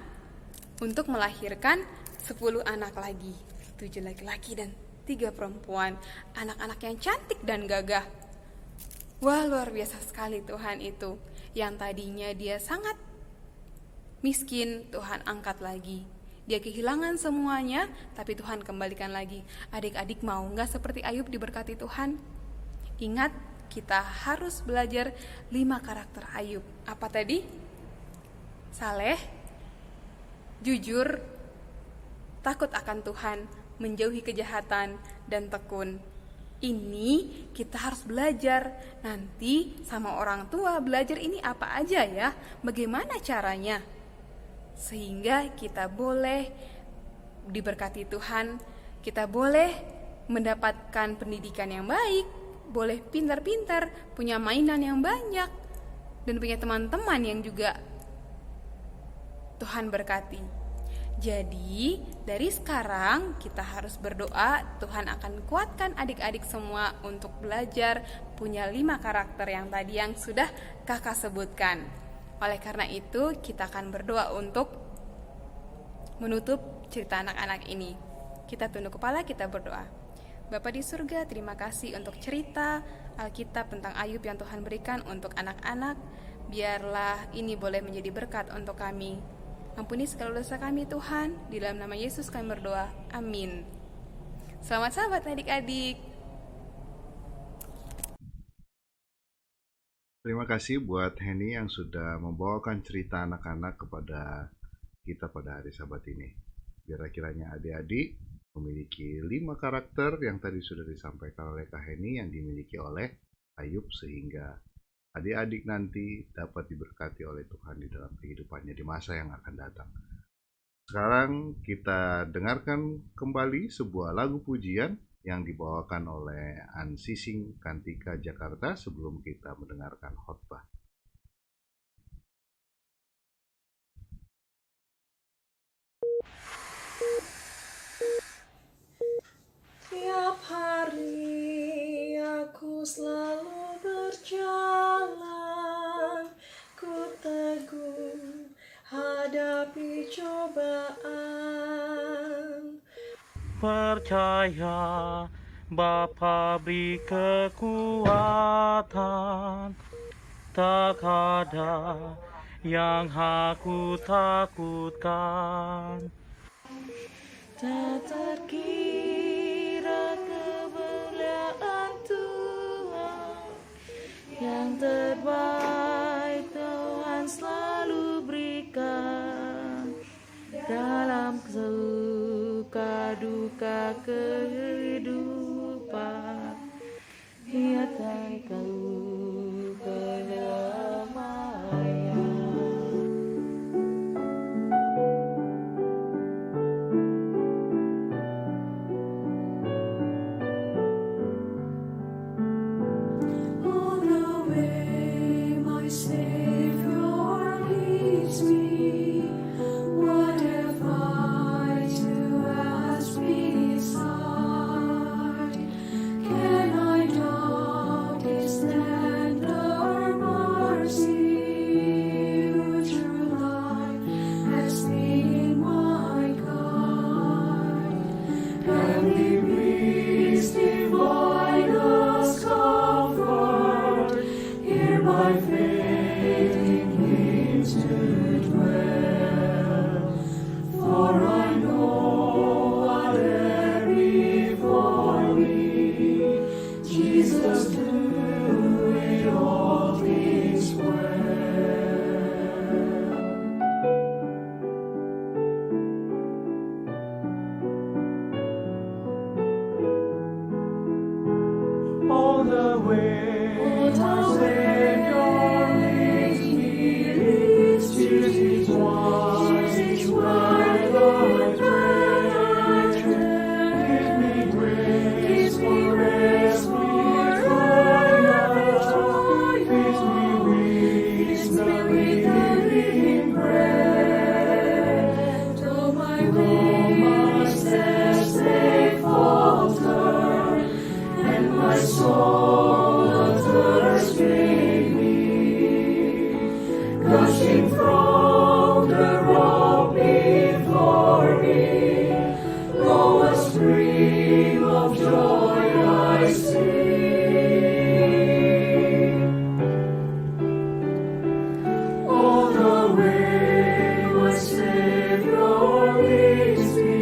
untuk melahirkan 10 anak lagi. 7 laki-laki dan 3 perempuan, anak-anak yang cantik dan gagah. Wah, luar biasa sekali Tuhan itu. Yang tadinya dia sangat miskin, Tuhan angkat lagi. Dia kehilangan semuanya, tapi Tuhan kembalikan lagi. Adik-adik mau gak seperti Ayub diberkati Tuhan? Ingat, kita harus belajar 5 karakter Ayub. Apa tadi? Saleh, jujur, takut akan Tuhan, menjauhi kejahatan, dan tekun. Ini kita harus belajar. Nanti sama orang tua belajar ini apa aja ya, bagaimana caranya, sehingga kita boleh diberkati Tuhan, kita boleh mendapatkan pendidikan yang baik, boleh pintar-pintar, punya mainan yang banyak, dan punya teman-teman yang juga Tuhan berkati. Jadi, dari sekarang kita harus berdoa, Tuhan akan kuatkan adik-adik semua untuk belajar punya 5 karakter yang tadi yang sudah kakak sebutkan. Oleh karena itu, kita akan berdoa untuk menutup cerita anak-anak ini. Kita tunduk kepala, kita berdoa. Bapa di surga, terima kasih untuk cerita Alkitab tentang Ayub yang Tuhan berikan untuk anak-anak. Biarlah ini boleh menjadi berkat untuk kami. Ampuni segala dosa kami Tuhan, di dalam nama Yesus kami berdoa, amin. Selamat sahabat adik-adik. Terima kasih buat Henny yang sudah membawakan cerita anak-anak kepada kita pada hari Sabat ini. Biar kiranya adik-adik memiliki 5 karakter yang tadi sudah disampaikan oleh Kak Henny yang dimiliki oleh Ayub, sehingga adik-adik nanti dapat diberkati oleh Tuhan di dalam kehidupannya di masa yang akan datang. Sekarang kita dengarkan kembali sebuah lagu pujian yang dibawakan oleh An Sising Kantika Jakarta sebelum kita mendengarkan khotbah. Tiap hari aku selalu berjalan, ku teguh hadapi cobaan. Percaya Bapa beri kekuatan, tak ada yang aku takutkan. Tak terkira kemuliaan Tuhan, yang terbaik Tuhan selalu berikan. Dalam suka duka kehidupan, nyatakan kau kedamaian. On the way my Savior leads me, what have I to ask beside? Can I doubt His tender mercy, who through life has been my guide? Heavenly peace, divine us comfort, hear my failing needs to dwell. For I know whate'er before me, Jesus doing all things well. All the way, Savior leads me, choose His wise, word I tread. Give me grace for rest, feeds me with the living bread. Though my steps they falter, and my soul athirst may be, gushing from the rock before me, flow a stream of joy I see. All the way my Savior leads me,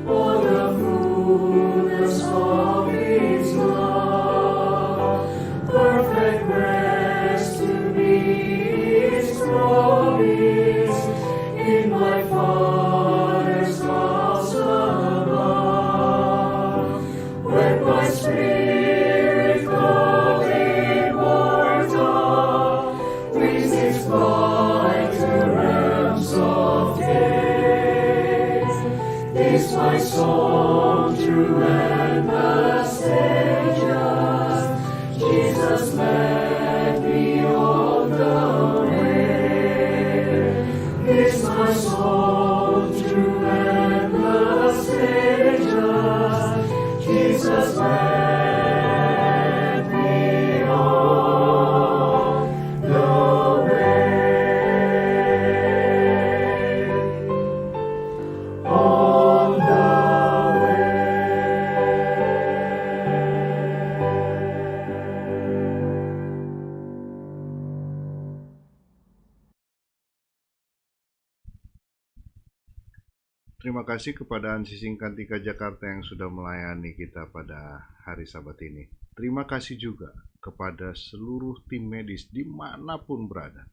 all the fullness of His love, perfect rest to me is promised in my Father's house above. When my spirit goes immortal, wings its flight to realms of days. This my song through endless ages, Jesus led me all the way. This my song through endless ages, Jesus led me all the way. On the Terima kasih kepada Ansi Singkantika Jakarta yang sudah melayani kita pada hari Sabat ini. Terima kasih juga kepada seluruh tim medis dimanapun berada.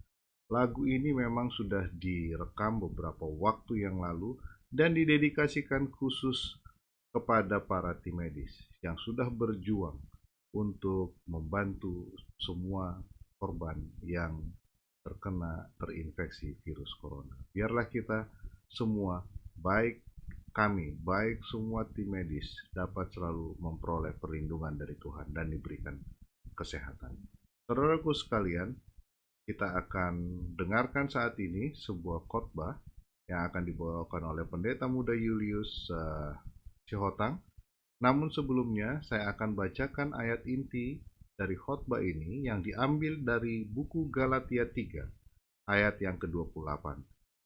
Lagu ini memang sudah direkam beberapa waktu yang lalu dan didedikasikan khusus kepada para tim medis yang sudah berjuang untuk membantu semua korban yang terinfeksi virus corona. Biarlah kita semua, baik kami, baik semua tim medis, dapat selalu memperoleh perlindungan dari Tuhan dan diberikan kesehatan. Saudaraku sekalian, kita akan dengarkan saat ini sebuah khotbah yang akan dibawakan oleh Pendeta Muda Julius Sihotang. Namun sebelumnya saya akan bacakan ayat inti dari khotbah ini yang diambil dari buku Galatia 3 ayat yang ke-28.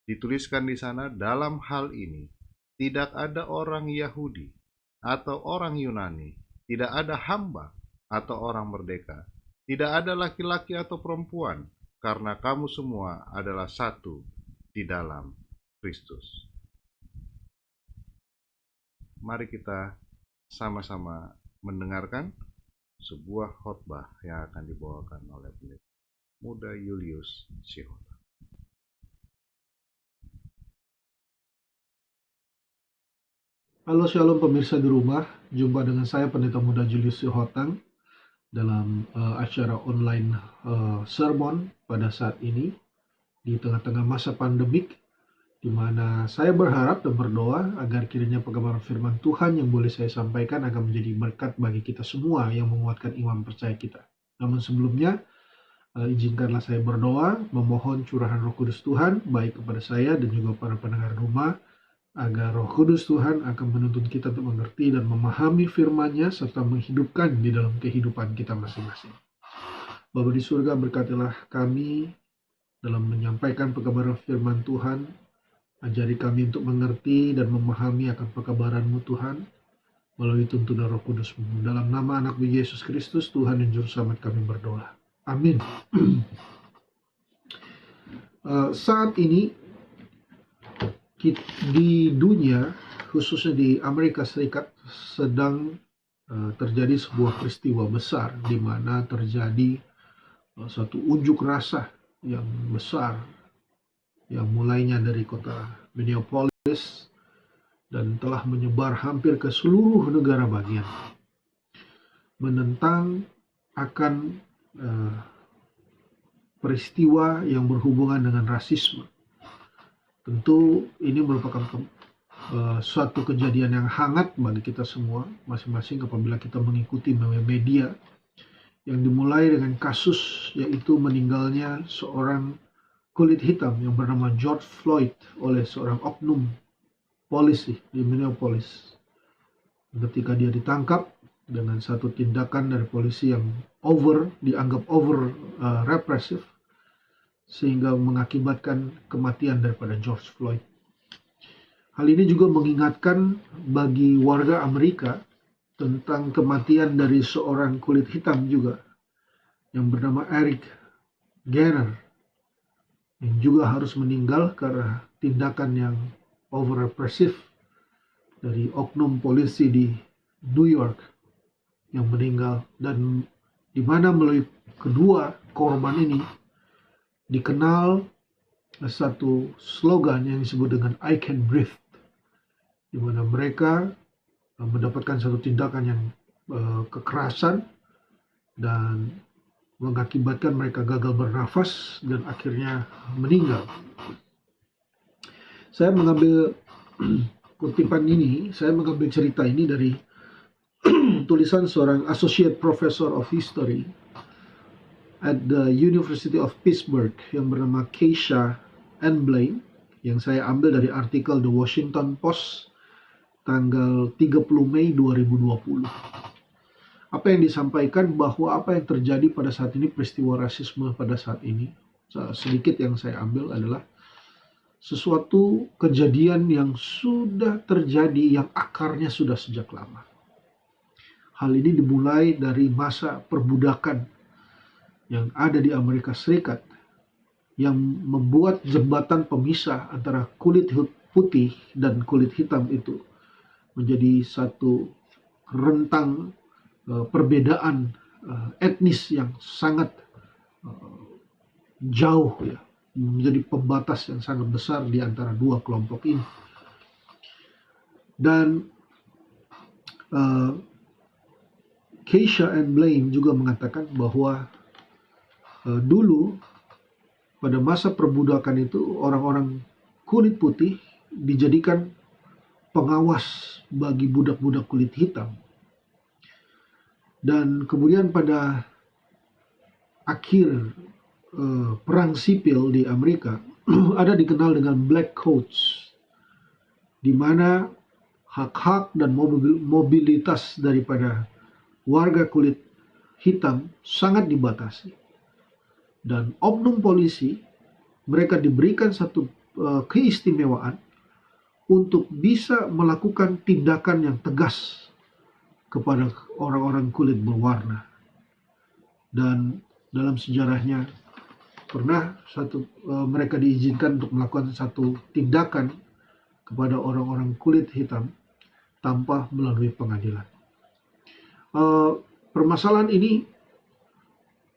Dituliskan di sana, dalam hal ini tidak ada orang Yahudi atau orang Yunani, tidak ada hamba atau orang merdeka, tidak ada laki-laki atau perempuan, karena kamu semua adalah satu di dalam Kristus. Mari kita sama-sama mendengarkan sebuah khotbah yang akan dibawakan oleh Pendeta Muda Julius Sihotang. Halo Shalom pemirsa di rumah, jumpa dengan saya Pendeta Muda Julius Sihotang dalam acara online sermon pada saat ini di tengah-tengah masa pandemik, di mana saya berharap dan berdoa agar kiranya pengabaran firman Tuhan yang boleh saya sampaikan akan menjadi berkat bagi kita semua yang menguatkan iman percaya kita. Namun sebelumnya, izinkanlah saya berdoa memohon curahan Roh Kudus Tuhan baik kepada saya dan juga para pendengar rumah, agar Roh Kudus Tuhan akan menuntun kita untuk mengerti dan memahami firman-Nya serta menghidupkan di dalam kehidupan kita masing-masing. Bapa di surga, berkatilah kami dalam menyampaikan pekabaran firman Tuhan. Ajari kami untuk mengerti dan memahami akan pekabaran-Mu Tuhan melalui tuntunan Roh Kudus-Mu. Dalam nama anak-Mu Yesus Kristus, Tuhan dan Juru Selamat kami berdoa. Amin. Saat ini di dunia, khususnya di Amerika Serikat, sedang terjadi sebuah peristiwa besar di mana terjadi satu unjuk rasa yang besar yang mulainya dari kota Minneapolis dan telah menyebar hampir ke seluruh negara bagian, menentang akan peristiwa yang berhubungan dengan rasisme. Tentu ini merupakan suatu kejadian yang hangat bagi kita semua masing-masing apabila kita mengikuti media yang dimulai dengan kasus yaitu meninggalnya seorang kulit hitam yang bernama George Floyd oleh seorang oknum polisi di Minneapolis. Ketika dia ditangkap dengan satu tindakan dari polisi yang dianggap represif, sehingga mengakibatkan kematian daripada George Floyd. Hal ini juga mengingatkan bagi warga Amerika tentang kematian dari seorang kulit hitam juga yang bernama Eric Garner, yang juga harus meninggal karena tindakan yang represif dari oknum polisi di New York yang meninggal, dan di mana melalui kedua korban ini dikenal satu slogan yang disebut dengan I Can Breathe, di mana mereka mendapatkan satu tindakan yang kekerasan dan mengakibatkan mereka gagal bernafas dan akhirnya meninggal. Saya mengambil saya mengambil cerita ini dari tulisan seorang Associate Professor of History at the University of Pittsburgh yang bernama Keisha Ann Blaine, yang saya ambil dari artikel The Washington Post tanggal 30 Mei 2020. Apa yang disampaikan bahwa apa yang terjadi pada saat ini, peristiwa rasisme pada saat ini, sedikit yang saya ambil adalah sesuatu kejadian yang sudah terjadi, yang akarnya sudah sejak lama. Hal ini dimulai dari masa perbudakan yang ada di Amerika Serikat, yang membuat jembatan pemisah antara kulit putih dan kulit hitam itu menjadi satu rentang perbedaan etnis yang sangat jauh, ya, menjadi pembatas yang sangat besar di antara dua kelompok ini. Dan Keisha Ann Blaine juga mengatakan bahwa dulu pada masa perbudakan itu orang-orang kulit putih dijadikan pengawas bagi budak-budak kulit hitam. Dan kemudian pada akhir perang sipil di Amerika ada dikenal dengan Black Coats, di mana hak-hak dan mobilitas daripada warga kulit hitam sangat dibatasi. Dan oknum polisi, mereka diberikan satu keistimewaan untuk bisa melakukan tindakan yang tegas kepada orang-orang kulit berwarna. Dan dalam sejarahnya pernah mereka diizinkan untuk melakukan satu tindakan kepada orang-orang kulit hitam tanpa melalui pengadilan. Permasalahan ini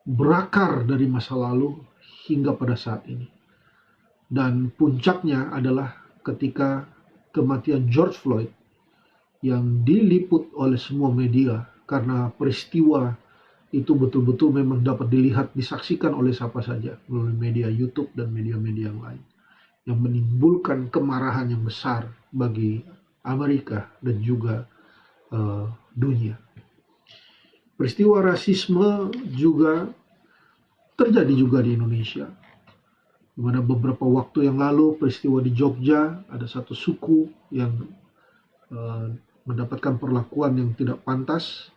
berakar dari masa lalu hingga pada saat ini. Dan puncaknya adalah ketika kematian George Floyd yang diliput oleh semua media, karena peristiwa itu betul-betul memang dapat dilihat, disaksikan oleh siapa saja melalui media YouTube dan media-media yang lain, yang menimbulkan kemarahan yang besar bagi Amerika dan juga dunia. Peristiwa rasisme juga terjadi juga di Indonesia, di mana beberapa waktu yang lalu peristiwa di Jogja, ada satu suku yang mendapatkan perlakuan yang tidak pantas,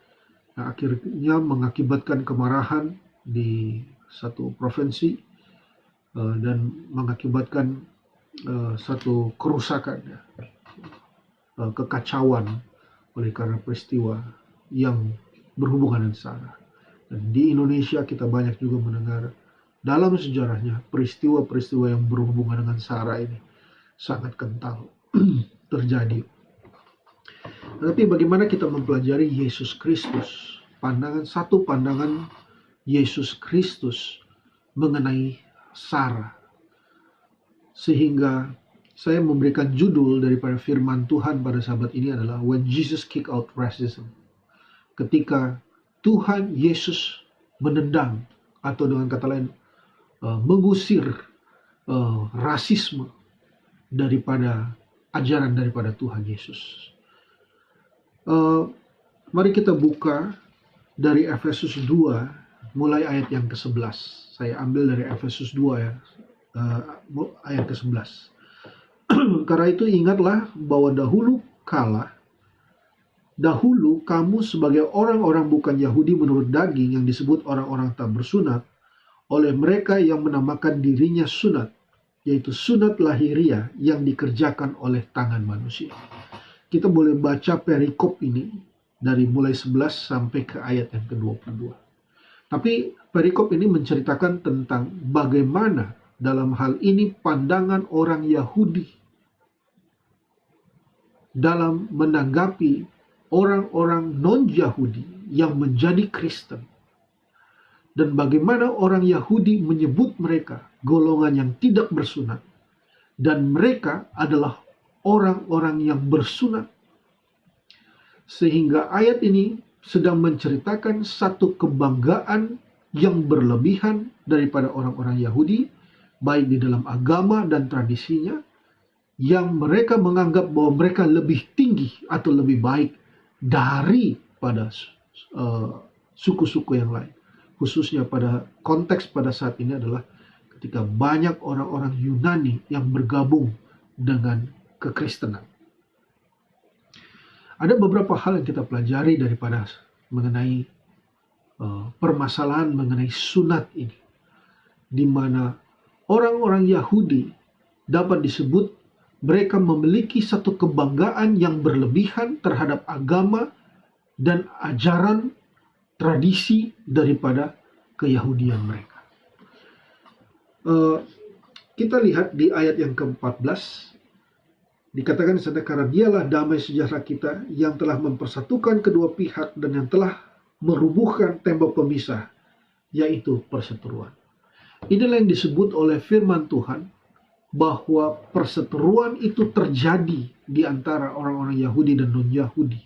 yang akhirnya mengakibatkan kemarahan di satu provinsi dan mengakibatkan satu kerusakan, kekacauan oleh karena peristiwa yang berhubungan dengan SARA. Dan di Indonesia kita banyak juga mendengar dalam sejarahnya peristiwa-peristiwa yang berhubungan dengan SARA ini sangat kental terjadi. Tapi bagaimana kita mempelajari Yesus Kristus, satu pandangan Yesus Kristus mengenai SARA, sehingga saya memberikan judul daripada firman Tuhan pada sahabat ini adalah When Jesus Kick Out Racism. Ketika Tuhan Yesus menendang, atau dengan kata lain mengusir rasisme daripada ajaran daripada Tuhan Yesus. Mari kita buka dari Efesus 2 mulai ayat yang ke-11. Saya ambil dari Efesus 2 ya, ayat ke-11. Karena itu ingatlah bahwa dahulu kamu sebagai orang-orang bukan Yahudi menurut daging yang disebut orang-orang tak bersunat oleh mereka yang menamakan dirinya sunat, yaitu sunat lahiriah yang dikerjakan oleh tangan manusia. Kita boleh baca perikop ini dari mulai 11 sampai ke ayat yang ke-22. Tapi perikop ini menceritakan tentang bagaimana dalam hal ini pandangan orang Yahudi dalam menanggapi orang-orang non-Yahudi yang menjadi Kristen, dan bagaimana orang Yahudi menyebut mereka golongan yang tidak bersunat, dan mereka adalah orang-orang yang bersunat. Sehingga ayat ini sedang menceritakan satu kebanggaan yang berlebihan daripada orang-orang Yahudi, baik di dalam agama dan tradisinya, yang mereka menganggap bahwa mereka lebih tinggi atau lebih baik daripada suku-suku yang lain. Khususnya pada konteks pada saat ini adalah ketika banyak orang-orang Yunani yang bergabung dengan kekristenan. Ada beberapa hal yang kita pelajari daripada mengenai permasalahan mengenai sunat ini, di mana orang-orang Yahudi dapat disebut mereka memiliki satu kebanggaan yang berlebihan terhadap agama dan ajaran tradisi daripada keyahudian mereka. Kita lihat di ayat yang ke-14, dikatakan karena dialah damai sejahtera kita yang telah mempersatukan kedua pihak dan yang telah merubuhkan tembok pemisah, yaitu perseteruan. Inilah yang disebut oleh firman Tuhan bahwa perseteruan itu terjadi di antara orang-orang Yahudi dan non-Yahudi.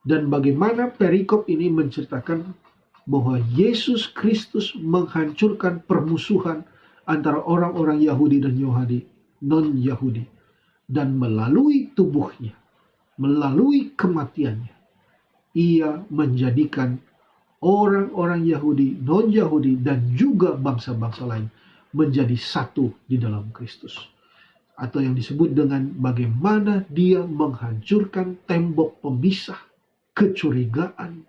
Dan bagaimana perikop ini menceritakan bahwa Yesus Kristus menghancurkan permusuhan antara orang-orang Yahudi dan non-Yahudi. Dan melalui tubuhnya, melalui kematiannya, ia menjadikan orang-orang Yahudi, non-Yahudi, dan juga bangsa-bangsa lain menjadi satu di dalam Kristus. Atau yang disebut dengan bagaimana dia menghancurkan tembok pemisah kecurigaan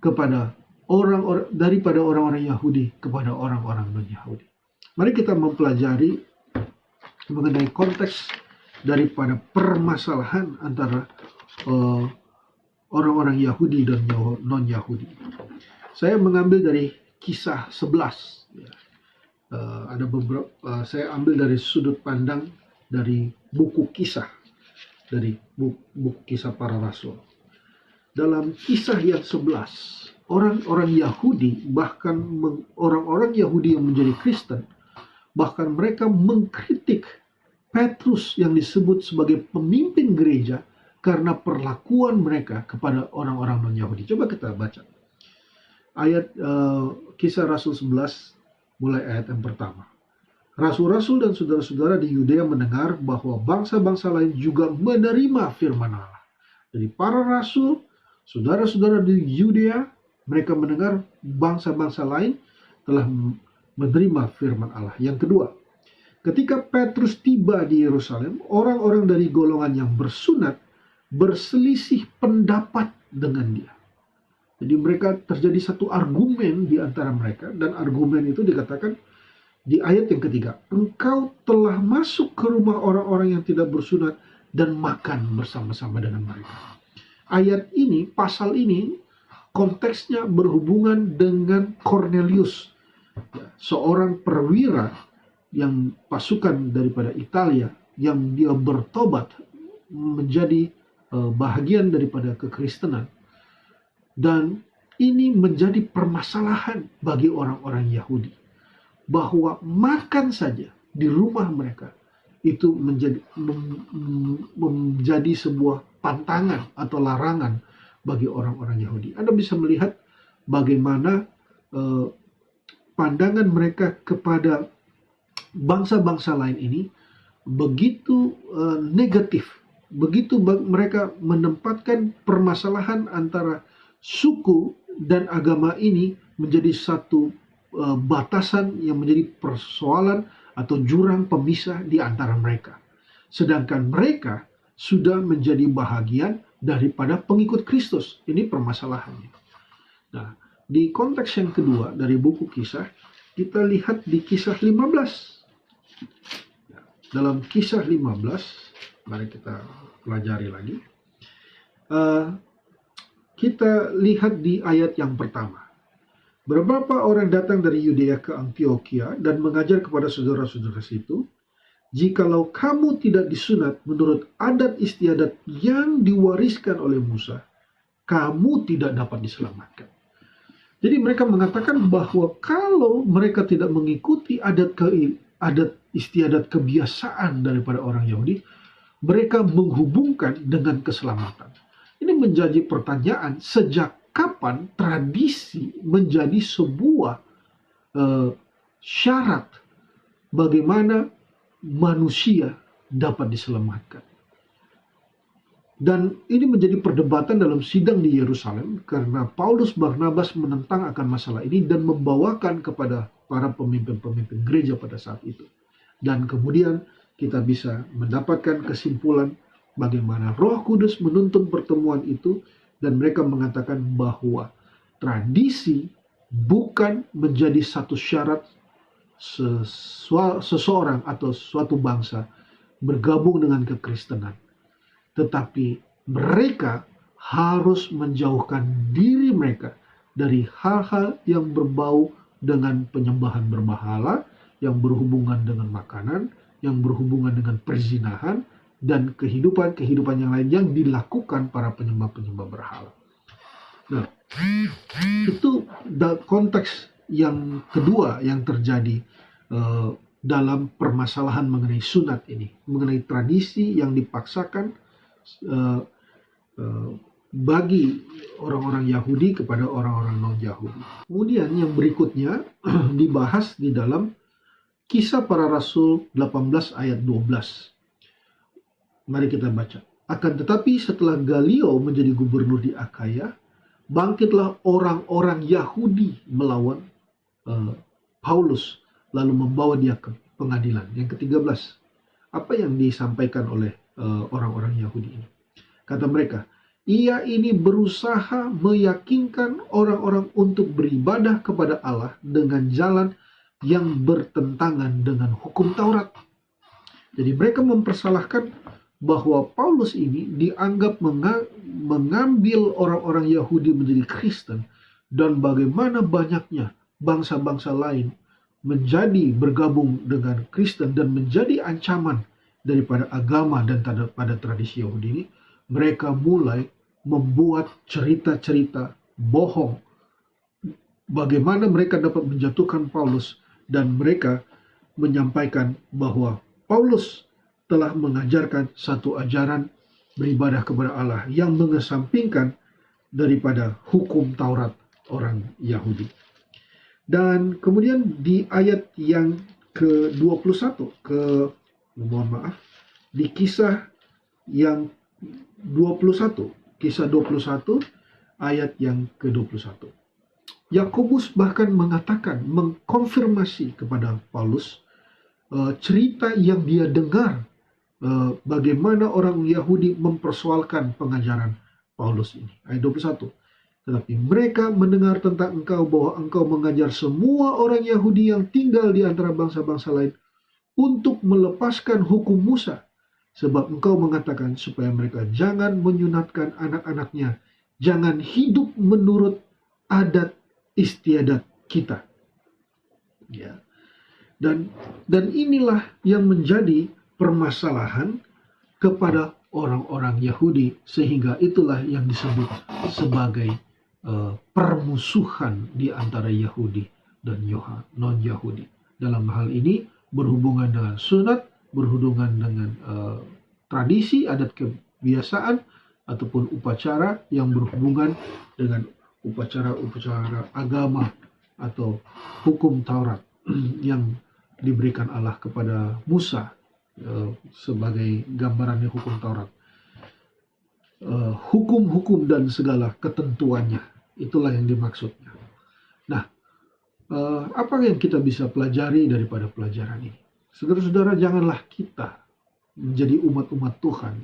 kepada orang-orang daripada orang-orang Yahudi kepada orang-orang non-Yahudi. Mari kita mempelajari mengenai konteks daripada permasalahan antara orang-orang Yahudi dan non-Yahudi. Saya mengambil dari Kisah 11. Ada beberapa, saya ambil dari sudut pandang dari buku Kisah, dari buku Kisah Para Rasul. Dalam Kisah yang 11, orang-orang Yahudi, bahkan orang-orang Yahudi yang menjadi Kristen, bahkan mereka mengkritik Petrus yang disebut sebagai pemimpin gereja karena perlakuan mereka kepada orang-orang non-Yahudi. Coba kita baca ayat Kisah Rasul 11 mulai ayat yang pertama. Rasul-rasul dan saudara-saudara di Yudea mendengar bahwa bangsa-bangsa lain juga menerima firman Allah. Jadi para rasul, saudara-saudara di Yudea, mereka mendengar bangsa-bangsa lain telah menerima firman Allah. Yang kedua, ketika Petrus tiba di Yerusalem, orang-orang dari golongan yang bersunat berselisih pendapat dengan dia. Jadi mereka terjadi satu argumen di antara mereka, dan argumen itu dikatakan di ayat yang ketiga, engkau telah masuk ke rumah orang-orang yang tidak bersunat dan makan bersama-sama dengan mereka. Ayat ini, pasal ini, konteksnya berhubungan dengan Cornelius, seorang perwira yang pasukan daripada Italia, yang dia bertobat menjadi bahagian daripada kekristenan. Dan ini menjadi permasalahan bagi orang-orang Yahudi, bahwa makan saja di rumah mereka itu menjadi sebuah pantangan atau larangan bagi orang-orang Yahudi. Anda bisa melihat bagaimana pandangan mereka kepada bangsa-bangsa lain ini begitu negatif, begitu mereka menempatkan permasalahan antara suku dan agama ini menjadi satu batasan yang menjadi persoalan atau jurang pemisah di antara mereka. Sedangkan mereka sudah menjadi bahagian daripada pengikut Kristus. Ini permasalahannya. Nah, di konteks yang kedua dari buku Kisah, kita lihat di Kisah 15. Dalam Kisah 15, mari kita pelajari lagi. Kita lihat di ayat yang pertama. Beberapa orang datang dari Yudea ke Antioquia dan mengajar kepada saudara-saudara situ, jikalau kamu tidak disunat menurut adat istiadat yang diwariskan oleh Musa, kamu tidak dapat diselamatkan. Jadi mereka mengatakan bahwa kalau mereka tidak mengikuti adat istiadat kebiasaan daripada orang Yahudi, mereka menghubungkan dengan keselamatan. Ini menjadi pertanyaan, sejak kapan tradisi menjadi sebuah syarat bagaimana manusia dapat diselamatkan. Dan ini menjadi perdebatan dalam sidang di Yerusalem karena Paulus Barnabas menentang akan masalah ini dan membawakan kepada para pemimpin-pemimpin gereja pada saat itu. Dan kemudian kita bisa mendapatkan kesimpulan bagaimana Roh Kudus menuntun pertemuan itu, dan mereka mengatakan bahwa tradisi bukan menjadi satu syarat seseorang atau suatu bangsa bergabung dengan kekristenan. Tetapi mereka harus menjauhkan diri mereka dari hal-hal yang berbau dengan penyembahan berhala, yang berhubungan dengan makanan, yang berhubungan dengan perzinahan, dan kehidupan-kehidupan yang lain yang dilakukan para penyembah-penyembah berhala. Nah, itu konteks yang kedua yang terjadi dalam permasalahan mengenai sunat ini, mengenai tradisi yang dipaksakan bagi orang-orang Yahudi kepada orang-orang non-Yahudi. Kemudian yang berikutnya dibahas di dalam Kisah Para Rasul 18 ayat 12. Mari kita baca. Akan tetapi setelah Galio menjadi gubernur di Akaya, bangkitlah orang-orang Yahudi melawan Paulus, lalu membawa dia ke pengadilan. Yang ke-13, apa yang disampaikan oleh orang-orang Yahudi ini? Kata mereka, ia ini berusaha meyakinkan orang-orang untuk beribadah kepada Allah dengan jalan yang bertentangan dengan hukum Taurat. Jadi mereka mempersalahkan bahwa Paulus ini dianggap mengambil orang-orang Yahudi menjadi Kristen, dan bagaimana banyaknya bangsa-bangsa lain menjadi bergabung dengan Kristen dan menjadi ancaman daripada agama dan pada tradisi Yahudi ini. Mereka mulai membuat cerita-cerita bohong bagaimana mereka dapat menjatuhkan Paulus, dan mereka menyampaikan bahwa Paulus telah mengajarkan satu ajaran beribadah kepada Allah yang mengesampingkan daripada hukum Taurat orang Yahudi. Dan kemudian di ayat yang ke-21, di kisah yang 21, kisah 21 ayat yang ke-21. Yakobus bahkan mengatakan, mengkonfirmasi kepada Paulus cerita yang dia dengar bagaimana orang Yahudi mempersoalkan pengajaran Paulus ini. Ayat 21. Tetapi mereka mendengar tentang engkau bahwa engkau mengajar semua orang Yahudi yang tinggal di antara bangsa-bangsa lain untuk melepaskan hukum Musa. Sebab engkau mengatakan supaya mereka jangan menyunatkan anak-anaknya, jangan hidup menurut adat istiadat kita. Ya. Dan inilah yang menjadi permasalahan kepada orang-orang Yahudi, sehingga itulah yang disebut sebagai permusuhan di antara Yahudi dan non-Yahudi. Dalam hal ini berhubungan dengan sunat, berhubungan dengan tradisi, adat kebiasaan, ataupun upacara yang berhubungan dengan upacara-upacara agama atau hukum Taurat yang diberikan Allah kepada Musa sebagai gambarannya hukum Taurat. Hukum-hukum dan segala ketentuannya, itulah yang dimaksudnya. Nah, apa yang kita bisa pelajari daripada pelajaran ini? Saudara-saudara, janganlah kita menjadi umat-umat Tuhan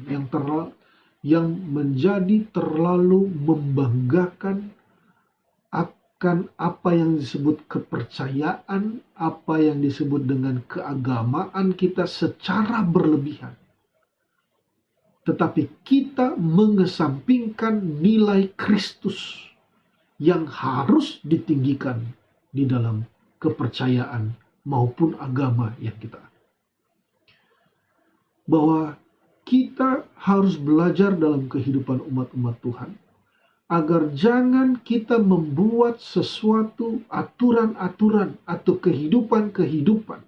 yang menjadi terlalu membanggakan akan apa yang disebut kepercayaan, apa yang disebut dengan keagamaan kita secara berlebihan. Tetapi kita mengesampingkan nilai Kristus yang harus ditinggikan di dalam kepercayaan maupun agama yang kita. Bahwa kita harus belajar dalam kehidupan umat-umat Tuhan agar jangan kita membuat sesuatu aturan-aturan atau kehidupan-kehidupan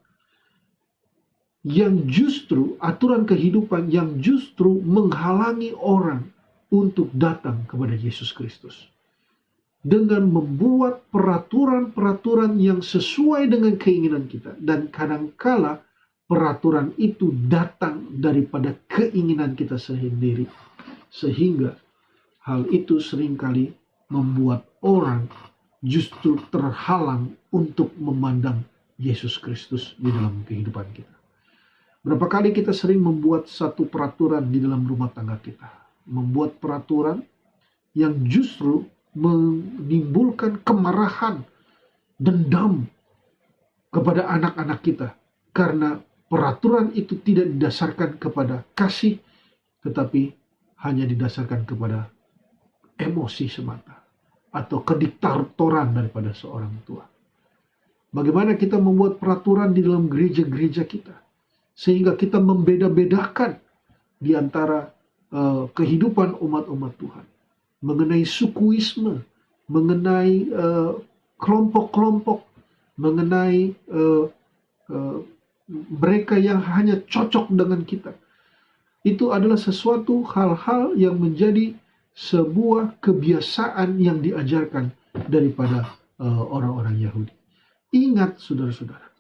yang justru, aturan kehidupan yang justru menghalangi orang untuk datang kepada Yesus Kristus. Dengan membuat peraturan-peraturan yang sesuai dengan keinginan kita. Dan kadangkala peraturan itu datang daripada keinginan kita sendiri. Sehingga hal itu seringkali membuat orang justru terhalang untuk memandang Yesus Kristus di dalam kehidupan kita. Berapa kali kita sering membuat satu peraturan di dalam rumah tangga kita. Membuat peraturan yang justru menimbulkan kemarahan, dendam kepada anak-anak kita. Karena peraturan itu tidak didasarkan kepada kasih, tetapi hanya didasarkan kepada emosi semata. Atau kediktatoran daripada seorang tua. Bagaimana kita membuat peraturan di dalam gereja-gereja kita. Sehingga kita membeda-bedakan di antara kehidupan umat-umat Tuhan. Mengenai sukuisme, mengenai kelompok-kelompok, mengenai mereka yang hanya cocok dengan kita. Itu adalah sesuatu hal-hal yang menjadi sebuah kebiasaan yang diajarkan daripada orang-orang Yahudi. Ingat saudara-saudara,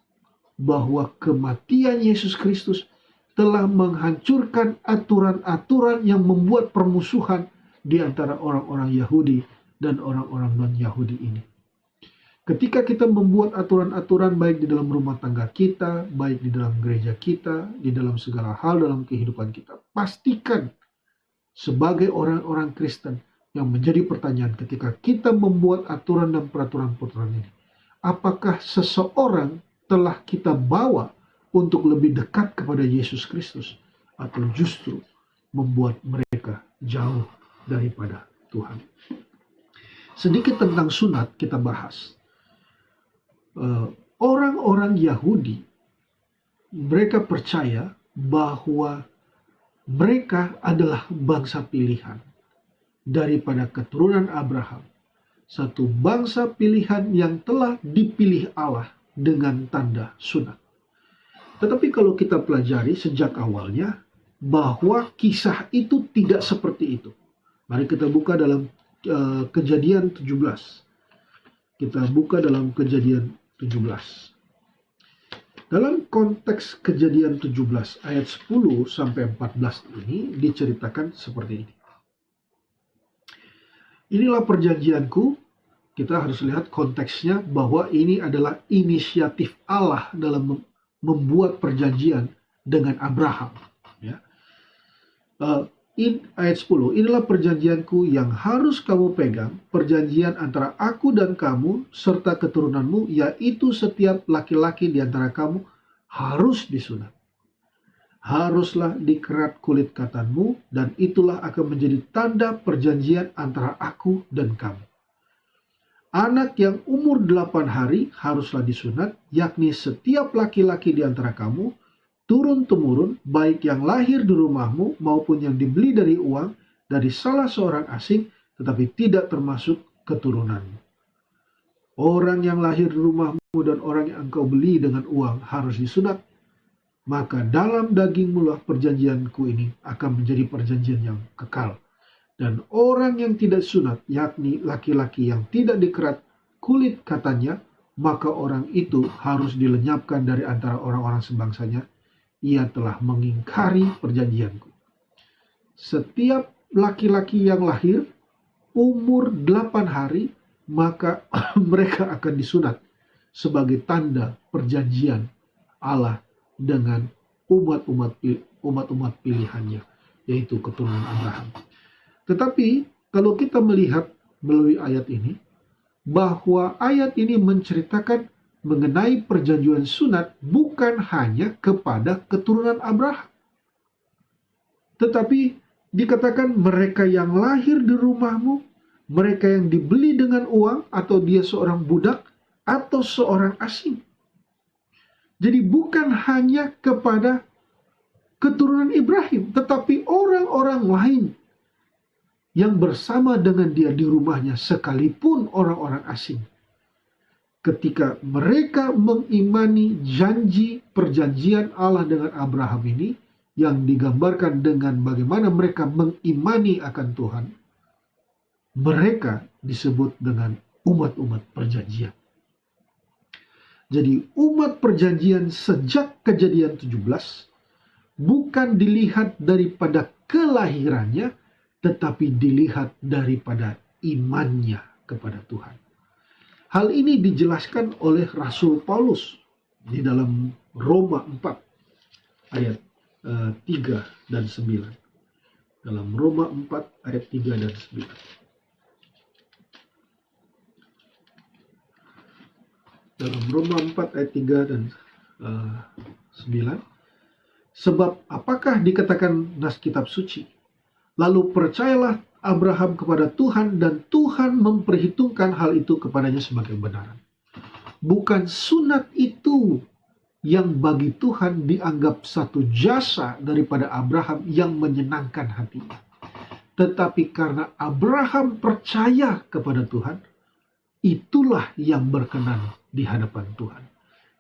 bahwa kematian Yesus Kristus telah menghancurkan aturan-aturan yang membuat permusuhan di antara orang-orang Yahudi dan orang-orang non-Yahudi ini. Ketika kita membuat aturan-aturan baik di dalam rumah tangga kita, baik di dalam gereja kita, di dalam segala hal dalam kehidupan kita, pastikan sebagai orang-orang Kristen yang menjadi pertanyaan ketika kita membuat aturan dan peraturan-peraturan ini. Apakah seseorang telah kita bawa untuk lebih dekat kepada Yesus Kristus, atau justru membuat mereka jauh daripada Tuhan? Sedikit tentang sunat kita bahas. Orang-orang Yahudi, mereka percaya bahwa mereka adalah bangsa pilihan daripada keturunan Abraham. Satu bangsa pilihan yang telah dipilih Allah dengan tanda sunat. Tetapi kalau kita pelajari sejak awalnya, bahwa kisah itu tidak seperti itu. Mari kita buka dalam Kejadian 17. Kita buka dalam Kejadian 17. Dalam konteks Kejadian 17 ayat 10 sampai 14 ini diceritakan seperti ini. Inilah perjanjianku. Kita harus lihat konteksnya bahwa ini adalah inisiatif Allah dalam membuat perjanjian dengan Abraham. Ya. Ayat 10, inilah perjanjianku yang harus kamu pegang, perjanjian antara aku dan kamu serta keturunanmu, yaitu setiap laki-laki di antara kamu harus disunat. Haruslah dikerat kulit katanmu, dan itulah akan menjadi tanda perjanjian antara aku dan kamu. Anak yang umur 8 hari haruslah disunat, yakni setiap laki-laki di antara kamu, turun-temurun, baik yang lahir di rumahmu maupun yang dibeli dari uang dari salah seorang asing, tetapi tidak termasuk keturunanmu. Orang yang lahir di rumahmu dan orang yang engkau beli dengan uang harus disunat. Maka dalam dagingmu lah perjanjianku ini akan menjadi perjanjian yang kekal. Dan orang yang tidak sunat, yakni laki-laki yang tidak dikerat kulit katanya, maka orang itu harus dilenyapkan dari antara orang-orang sebangsanya. Ia telah mengingkari perjanjianku. Setiap laki-laki yang lahir umur 8 hari, maka mereka akan disunat sebagai tanda perjanjian Allah dengan umat-umat pilihannya, yaitu keturunan Abraham. Tetapi kalau kita melihat melalui ayat ini, bahwa ayat ini menceritakan mengenai perjanjian sunat bukan hanya kepada keturunan Abraham. Tetapi dikatakan mereka yang lahir di rumahmu, mereka yang dibeli dengan uang, atau dia seorang budak, atau seorang asing. Jadi bukan hanya kepada keturunan Ibrahim, tetapi orang-orang lain yang bersama dengan dia di rumahnya, sekalipun orang-orang asing. Ketika mereka mengimani janji perjanjian Allah dengan Abraham ini, yang digambarkan dengan bagaimana mereka mengimani akan Tuhan, mereka disebut dengan umat-umat perjanjian. Jadi umat perjanjian sejak Kejadian 17 bukan dilihat daripada kelahirannya, tetapi dilihat daripada imannya kepada Tuhan. Hal ini dijelaskan oleh Rasul Paulus di dalam Roma 4 ayat 3 dan 9. Dalam Roma 4 ayat 3 dan 9. Dalam Roma 4 ayat 3 dan 9. Sebab apakah dikatakan nas kitab suci? Lalu percayalah Abraham kepada Tuhan, dan Tuhan memperhitungkan hal itu kepadanya sebagai kebenaran. Bukan sunat itu yang bagi Tuhan dianggap satu jasa daripada Abraham yang menyenangkan hatinya. Tetapi karena Abraham percaya kepada Tuhan, itulah yang berkenan di hadapan Tuhan.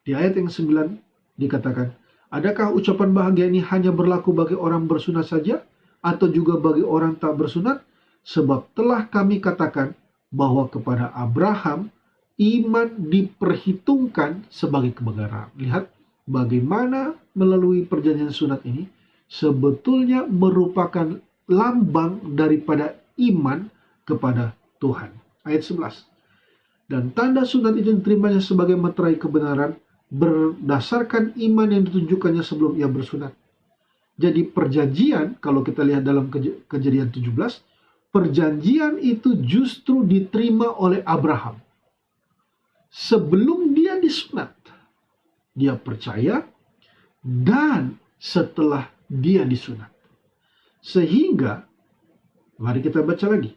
Di ayat yang 9 dikatakan, adakah ucapan bahagia ini hanya berlaku bagi orang bersunat saja, atau juga bagi orang tak bersunat? Sebab telah kami katakan bahwa kepada Abraham iman diperhitungkan sebagai kebenaran. Lihat bagaimana melalui perjanjian sunat ini sebetulnya merupakan lambang daripada iman kepada Tuhan. Ayat 11. Dan tanda sunat itu diterimanya sebagai meterai kebenaran berdasarkan iman yang ditunjukkannya sebelum ia bersunat. Jadi perjanjian, kalau kita lihat dalam Kejadian 17, perjanjian itu justru diterima oleh Abraham. Sebelum dia disunat, dia percaya, dan setelah dia disunat. Sehingga, mari kita baca lagi.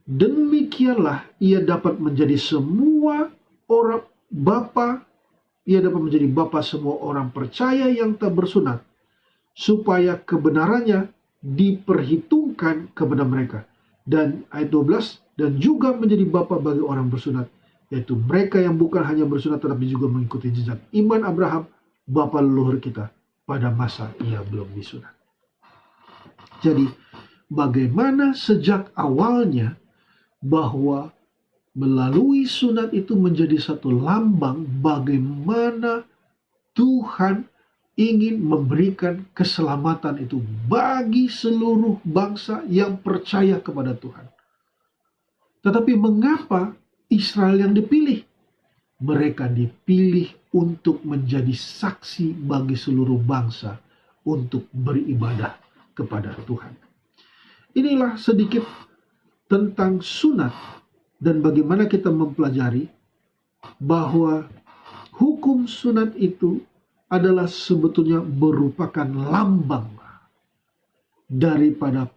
Demikianlah ia dapat menjadi semua orang bapa, ia dapat menjadi bapa semua orang percaya yang tak bersunat, supaya kebenarannya diperhitungkan kepada mereka. Dan ayat 12, dan juga menjadi bapa bagi orang bersunat, yaitu mereka yang bukan hanya bersunat tetapi juga mengikuti jejak iman Abraham bapa leluhur kita pada masa ia belum disunat. Jadi bagaimana sejak awalnya bahwa melalui sunat itu menjadi satu lambang bagaimana Tuhan ingin memberikan keselamatan itu bagi seluruh bangsa yang percaya kepada Tuhan. Tetapi mengapa Israel yang dipilih? Mereka dipilih untuk menjadi saksi bagi seluruh bangsa untuk beribadah kepada Tuhan. Inilah sedikit tentang sunat dan bagaimana kita mempelajari bahwa hukum sunat itu adalah sebetulnya merupakan lambang daripada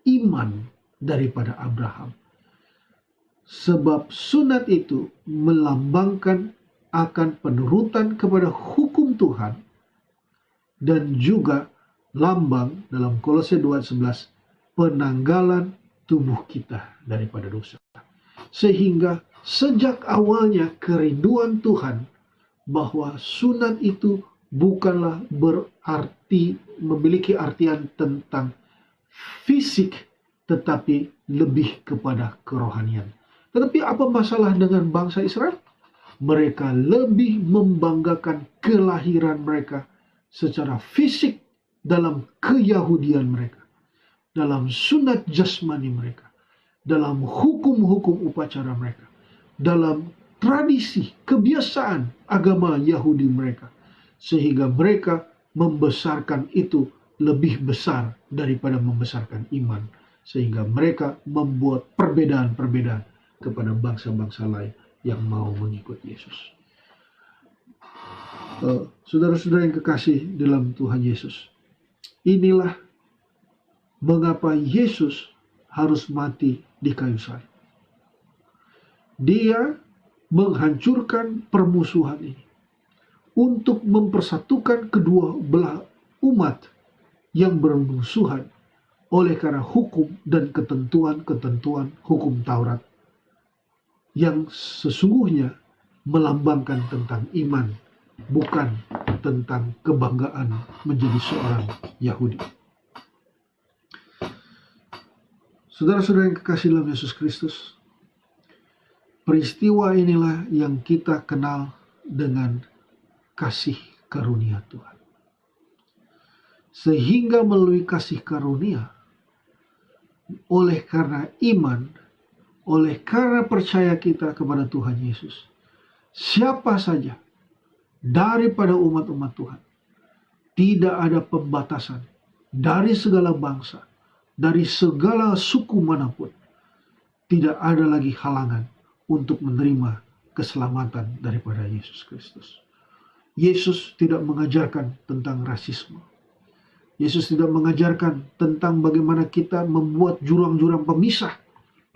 iman daripada Abraham. Sebab sunat itu melambangkan akan penurutan kepada hukum Tuhan dan juga lambang dalam Kolose 2:11 penanggalan tubuh kita daripada dosa. Sehingga sejak awalnya kerinduan Tuhan bahwa sunat itu bukanlah berarti memiliki artian tentang fisik tetapi lebih kepada kerohanian. Tetapi apa masalah dengan bangsa Israel? Mereka lebih membanggakan kelahiran mereka secara fisik dalam keyahudian mereka, dalam sunat jasmani mereka, dalam hukum-hukum upacara mereka, dalam tradisi, kebiasaan agama Yahudi mereka, sehingga mereka membesarkan itu lebih besar daripada membesarkan iman, sehingga mereka membuat perbedaan-perbedaan kepada bangsa-bangsa lain yang mau mengikut Yesus. Saudara-saudara yang kekasih dalam Tuhan Yesus, inilah mengapa Yesus harus mati di kayu salib. Dia menghancurkan permusuhan ini untuk mempersatukan kedua belah umat yang bermusuhan oleh karena hukum dan ketentuan-ketentuan hukum Taurat yang sesungguhnya melambangkan tentang iman, bukan tentang kebanggaan menjadi seorang Yahudi. Saudara-saudara yang kekasih dalam Yesus Kristus, peristiwa inilah yang kita kenal dengan kasih karunia Tuhan. Sehingga melalui kasih karunia, oleh karena iman, oleh karena percaya kita kepada Tuhan Yesus, siapa saja daripada umat-umat Tuhan, tidak ada pembatasan dari segala bangsa, dari segala suku manapun, tidak ada lagi halangan untuk menerima keselamatan daripada Yesus Kristus. Yesus tidak mengajarkan tentang rasisme. Yesus tidak mengajarkan tentang bagaimana kita membuat jurang-jurang pemisah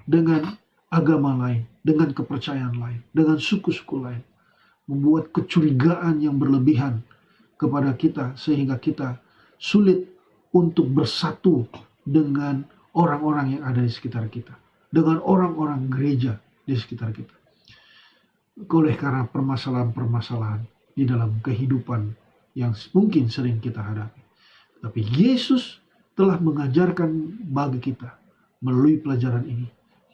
dengan agama lain, dengan kepercayaan lain, dengan suku-suku lain. Membuat kecurigaan yang berlebihan kepada kita sehingga kita sulit untuk bersatu dengan orang-orang yang ada di sekitar kita, dengan orang-orang gereja di sekitar kita. Oleh karena permasalahan-permasalahan di dalam kehidupan yang mungkin sering kita hadapi. Tapi Yesus telah mengajarkan bagi kita melalui pelajaran ini.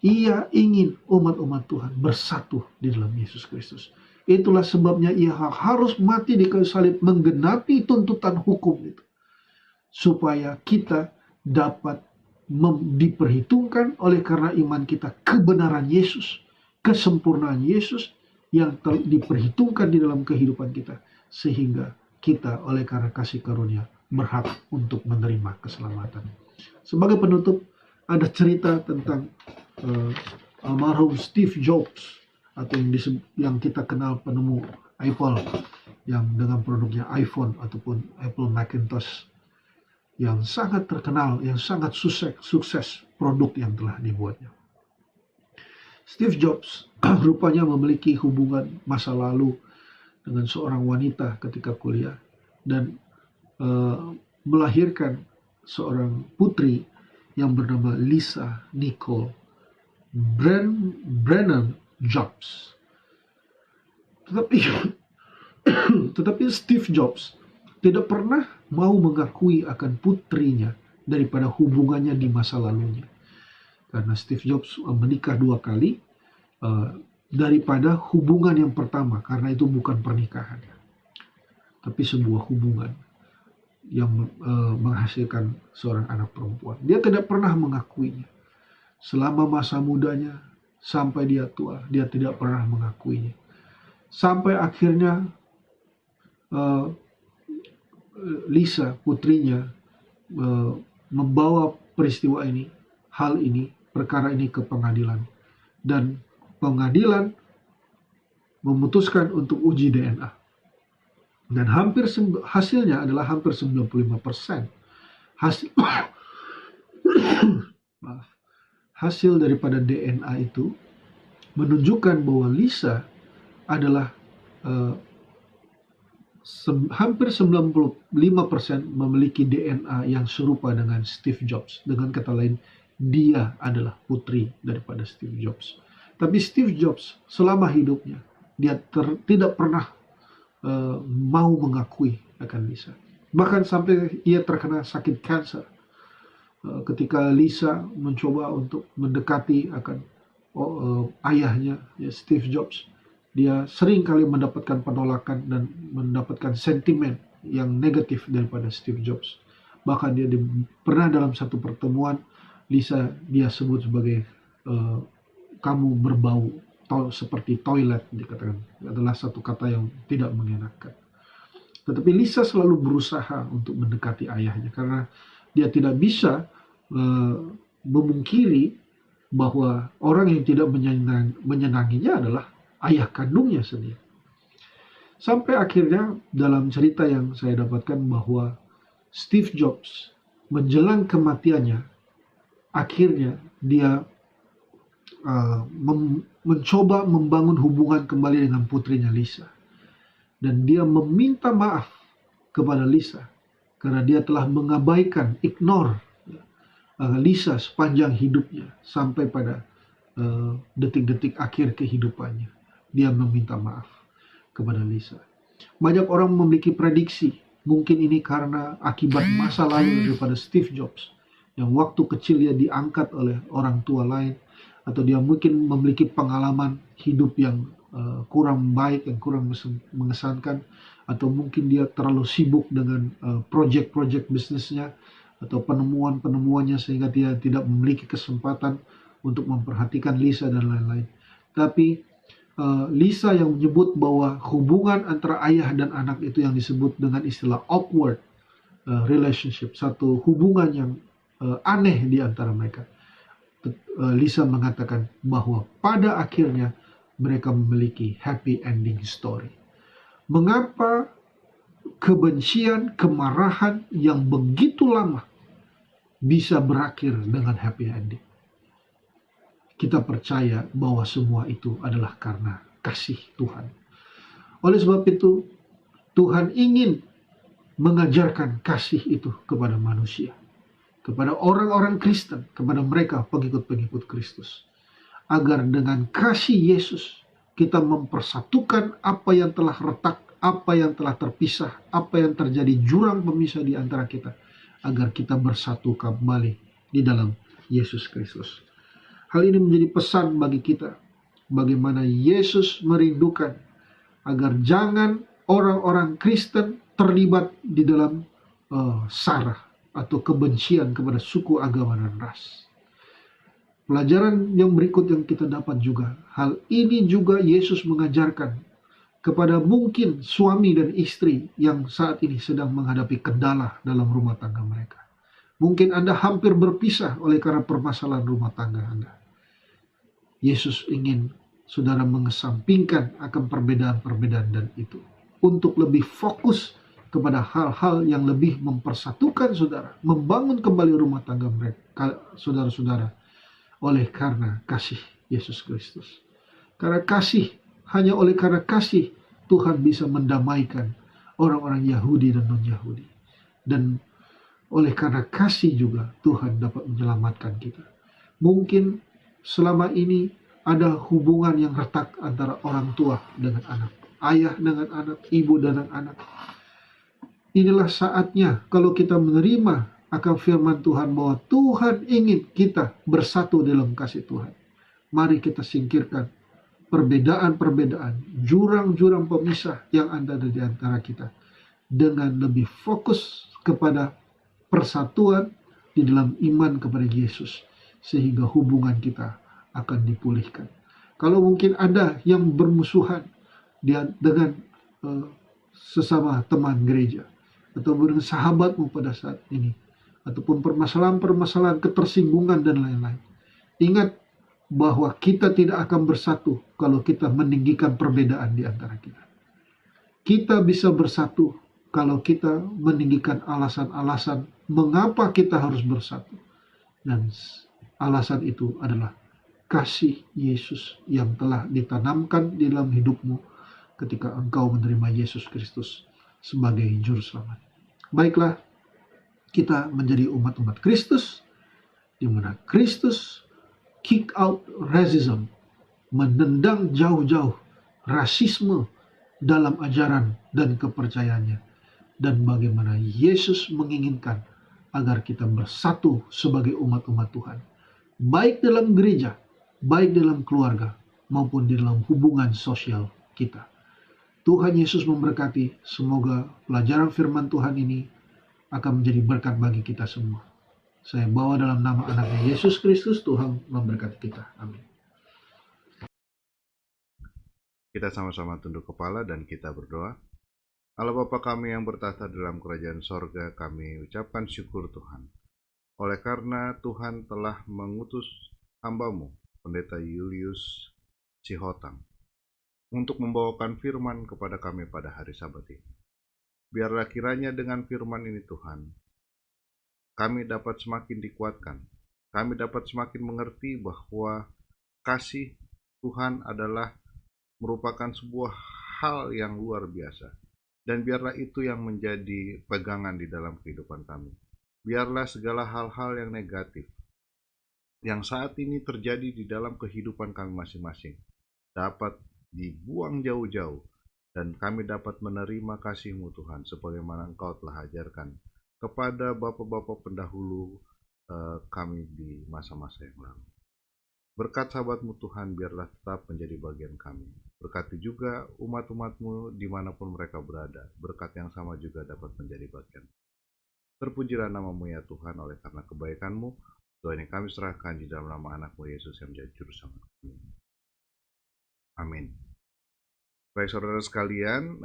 Ia ingin umat-umat Tuhan bersatu di dalam Yesus Kristus. Itulah sebabnya ia harus mati di kayu salib menggenapi tuntutan hukum itu. Supaya kita dapat diperhitungkan oleh karena iman kita kebenaran Yesus, kesempurnaan Yesus yang diperhitungkan di dalam kehidupan kita. Sehingga kita oleh karena kasih karunia berhak untuk menerima keselamatan. Sebagai penutup, ada cerita tentang almarhum Steve Jobs, atau yang kita kenal penemu Apple, yang dengan produknya iPhone ataupun Apple Macintosh, yang sangat terkenal, yang sangat sukses produk yang telah dibuatnya. Steve Jobs rupanya memiliki hubungan masa lalu dengan seorang wanita ketika kuliah dan melahirkan seorang putri yang bernama Lisa Nicole Brennan Jobs. Tetapi Tetapi Steve Jobs tidak pernah mau mengakui akan putrinya daripada hubungannya di masa lalunya. Karena Steve Jobs menikah 2 kali daripada hubungan yang pertama, karena itu bukan pernikahan, tapi sebuah hubungan yang menghasilkan seorang anak perempuan. Dia tidak pernah mengakuinya. Selama masa mudanya sampai dia tua, dia tidak pernah mengakuinya. Sampai akhirnya Lisa, putrinya, membawa peristiwa ini, perkara ini ke pengadilan. Dan pengadilan memutuskan untuk uji DNA. Dan hasilnya adalah hampir 95%. Hasil daripada DNA itu menunjukkan bahwa Lisa adalah hampir 95% memiliki DNA yang serupa dengan Steve Jobs. Dengan kata lain, dia adalah putri daripada Steve Jobs. Tapi Steve Jobs selama hidupnya, dia tidak pernah mau mengakui akan Lisa. Bahkan sampai ia terkena sakit kanker. Ketika Lisa mencoba untuk mendekati akan ayahnya, Steve Jobs, dia sering kali mendapatkan penolakan dan mendapatkan sentimen yang negatif daripada Steve Jobs. Bahkan dia pernah dalam satu pertemuan, Lisa dia sebut sebagai kamu berbau seperti toilet, dikatakan. Adalah satu kata yang tidak mengenakan. Tetapi Lisa selalu berusaha untuk mendekati ayahnya karena dia tidak bisa memungkiri bahwa orang yang tidak menyenanginya adalah ayah kandungnya sendiri. Sampai akhirnya dalam cerita yang saya dapatkan bahwa Steve Jobs menjelang kematiannya, akhirnya dia mencoba membangun hubungan kembali dengan putrinya Lisa. Dan dia meminta maaf kepada Lisa karena dia telah mengabaikan, ignore Lisa sepanjang hidupnya sampai pada detik-detik akhir kehidupannya. Dia meminta maaf kepada Lisa. Banyak orang memiliki prediksi, mungkin ini karena akibat masa lalu daripada Steve Jobs, yang waktu kecil dia diangkat oleh orang tua lain, atau dia mungkin memiliki pengalaman hidup yang kurang baik, yang kurang mengesankan, atau mungkin dia terlalu sibuk dengan project-project bisnisnya atau penemuan-penemuannya sehingga dia tidak memiliki kesempatan untuk memperhatikan Lisa dan lain-lain. Tapi Lisa yang menyebut bahwa hubungan antara ayah dan anak itu yang disebut dengan istilah awkward relationship, satu hubungan yang aneh di antara mereka. Lisa mengatakan bahwa pada akhirnya mereka memiliki happy ending story. Mengapa kebencian, kemarahan yang begitu lama bisa berakhir dengan happy ending? Kita percaya bahwa semua itu adalah karena kasih Tuhan. Oleh sebab itu, Tuhan ingin mengajarkan kasih itu kepada manusia, kepada orang-orang Kristen, kepada mereka pengikut-pengikut Kristus, agar dengan kasih Yesus kita mempersatukan apa yang telah retak, apa yang telah terpisah, apa yang terjadi jurang pemisah di antara kita, agar kita bersatu kembali di dalam Yesus Kristus. Hal ini menjadi pesan bagi kita, bagaimana Yesus merindukan agar jangan orang-orang Kristen terlibat di dalam sara atau kebencian kepada suku, agama, dan ras. Pelajaran yang berikut yang kita dapat juga, hal ini juga Yesus mengajarkan kepada mungkin suami dan istri yang saat ini sedang menghadapi kendala dalam rumah tangga mereka. Mungkin Anda hampir berpisah oleh karena permasalahan rumah tangga Anda. Yesus ingin saudara mengesampingkan akan perbedaan-perbedaan dan itu, untuk lebih fokus kepada hal-hal yang lebih mempersatukan saudara, membangun kembali rumah tangga mereka, saudara-saudara, oleh karena kasih Yesus Kristus. Karena kasih, hanya oleh karena kasih Tuhan bisa mendamaikan orang-orang Yahudi dan non-Yahudi. Dan oleh karena kasih juga Tuhan dapat menyelamatkan kita. Mungkin selama ini ada hubungan yang retak antara orang tua dengan anak. ayah dengan anak, ibu dengan anak. Inilah saatnya kalau kita menerima akan firman Tuhan bahwa Tuhan ingin kita bersatu dalam kasih Tuhan. Mari kita singkirkan perbedaan-perbedaan, jurang-jurang pemisah yang ada di antara kita, dengan lebih fokus kepada persatuan di dalam iman kepada Yesus, sehingga hubungan kita akan dipulihkan. Kalau mungkin ada yang bermusuhan dengan sesama teman gereja, atau dengan sahabatmu pada saat ini, ataupun permasalahan-permasalahan ketersinggungan dan lain-lain, ingat bahwa kita tidak akan bersatu kalau kita meninggikan perbedaan di antara kita. Kita bisa bersatu kalau kita meninggikan alasan-alasan mengapa kita harus bersatu. Dan alasan itu adalah kasih Yesus yang telah ditanamkan di dalam hidupmu ketika engkau menerima Yesus Kristus sebagai juru selamat. Baiklah, kita menjadi umat-umat Kristus, di mana Kristus kick out racism, menendang jauh-jauh rasisme dalam ajaran dan kepercayaannya, dan bagaimana Yesus menginginkan agar kita bersatu sebagai umat-umat Tuhan, baik dalam gereja, baik dalam keluarga, maupun di dalam hubungan sosial kita. Tuhan Yesus memberkati. Semoga pelajaran firman Tuhan ini akan menjadi berkat bagi kita semua. Saya bawa dalam nama anaknya Yesus Kristus, Tuhan memberkati kita. Amin. Kita sama-sama tunduk kepala dan kita berdoa. Allah Bapa kami yang bertahta dalam kerajaan sorga, kami ucapkan syukur Tuhan. Oleh karena Tuhan telah mengutus hamba-Mu, Pendeta Julius Sihotang, untuk membawakan firman kepada kami pada hari Sabat ini. Biarlah kiranya dengan firman ini Tuhan, kami dapat semakin dikuatkan, kami dapat semakin mengerti bahwa kasih Tuhan adalah merupakan sebuah hal yang luar biasa. Dan biarlah itu yang menjadi pegangan di dalam kehidupan kami. Biarlah segala hal-hal yang negatif yang saat ini terjadi di dalam kehidupan kami masing-masing dapat dibuang jauh-jauh, dan kami dapat menerima kasih-Mu Tuhan sebagaimana Engkau telah ajarkan kepada bapak-bapak pendahulu kami di masa-masa yang lalu. Berkat sahabat-Mu Tuhan biarlah tetap menjadi bagian kami. Berkati juga umat-umat-Mu dimanapun mereka berada. Berkat yang sama juga dapat menjadi bagian. Terpujilah nama-Mu ya Tuhan, oleh karena kebaikan-Mu. Doa ini kami serahkan di dalam nama anak-Mu Yesus yang menjadi juru selamat kami. Amin. Baik saudara sekalian,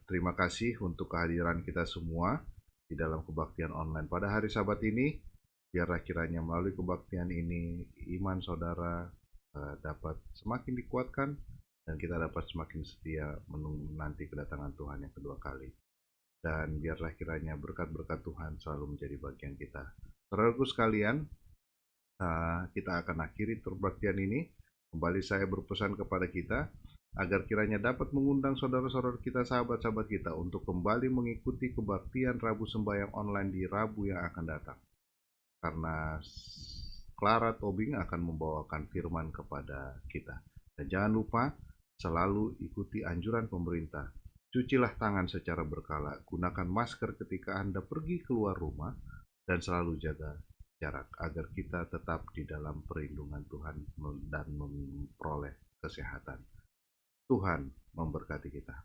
terima kasih untuk kehadiran kita semua di dalam kebaktian online pada hari Sabat ini. Biarlah kiranya melalui kebaktian ini iman saudara dapat semakin dikuatkan dan kita dapat semakin setia menunggu nanti kedatangan Tuhan yang kedua kali. Dan biarlah kiranya berkat-berkat Tuhan selalu menjadi bagian kita. Saudaraku sekalian, kita akan akhiri kebaktian ini. Kembali saya berpesan kepada kita agar kiranya dapat mengundang saudara-saudara kita, sahabat-sahabat kita untuk kembali mengikuti kebaktian Rabu Sembahyang online di Rabu yang akan datang. Karena Clara Tobing akan membawakan firman kepada kita. Dan jangan lupa selalu ikuti anjuran pemerintah. Cucilah tangan secara berkala, gunakan masker ketika Anda pergi keluar rumah, dan selalu jaga jarak agar kita tetap di dalam perlindungan Tuhan dan memperoleh kesehatan. Tuhan memberkati kita.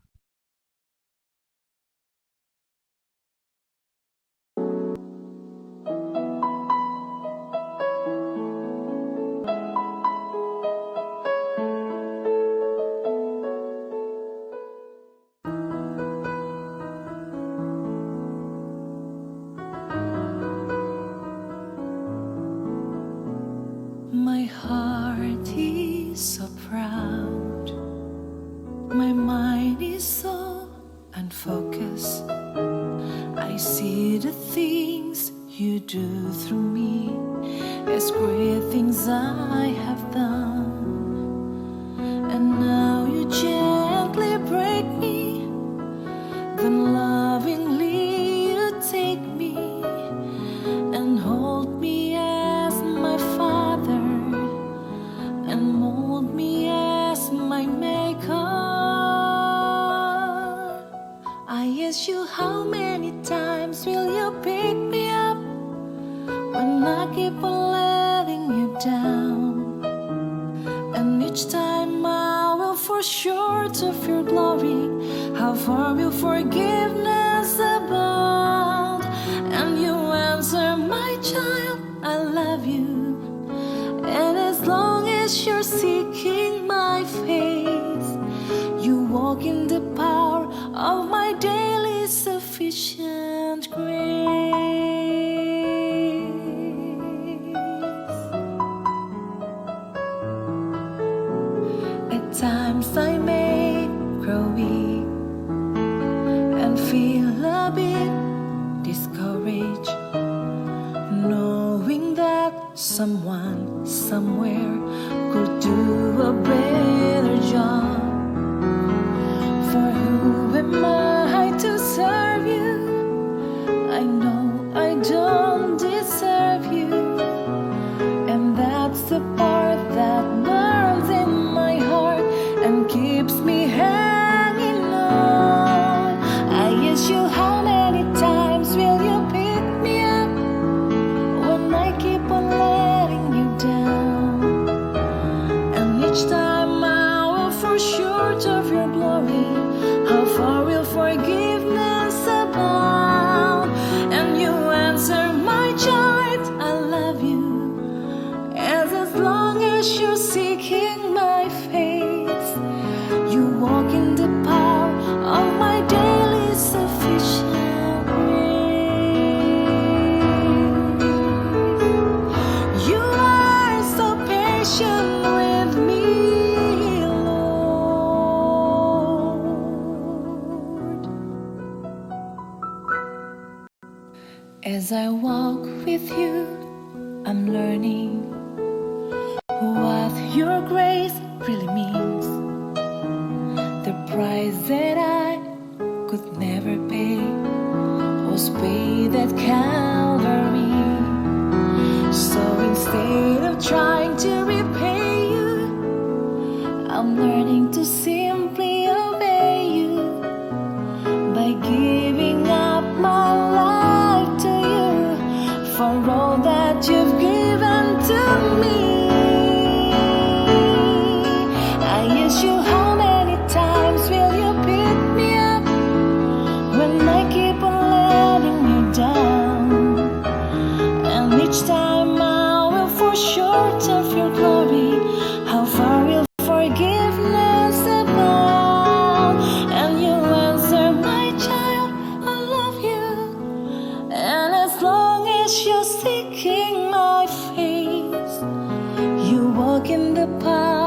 My heart is so proud, my mind is so unfocused. I see the things you do through me as great things I have done. And now you gently break me, then lovingly you take me and hold me as my Father and mold me as my Maker. ask you how many times will you pick me up when I keep on letting you down? And each time I will fall short of your glory. How far will forgiveness abound? And you answer, my child, I love you. And as long as you're seeking my face, you walk in the power of my daily sufficient grace. At times I may grow weak and feel a bit discouraged, knowing that someone somewhere could do a better job. For who am I to serve you? I know I don't deserve you, and that's the part that burns in my heart and keeps me hanging on. I ask you, how many times will you pick me up when I keep on letting you down? And each time I will fall short of your glory. How far will forgiveness abound? And you answer, my child, I love you. As long as you're seeking my face, you walk in the power of my daily sufficient grace. You are so patient with me, Lord. As I walk with you, I'm learning what your grace really means. The price that I could never pay was paid at Calvary. So instead of trying to repay you, I'm learning to simply obey you by giving up my life to you for all that you've given to me. I ask you, how many times will you pick me up when I keep on letting you down? And each time I will fall short of your glory. How far will forgiveness abound? And you answer, my child, I love you. And as long as you're seeking my face, you walk in the power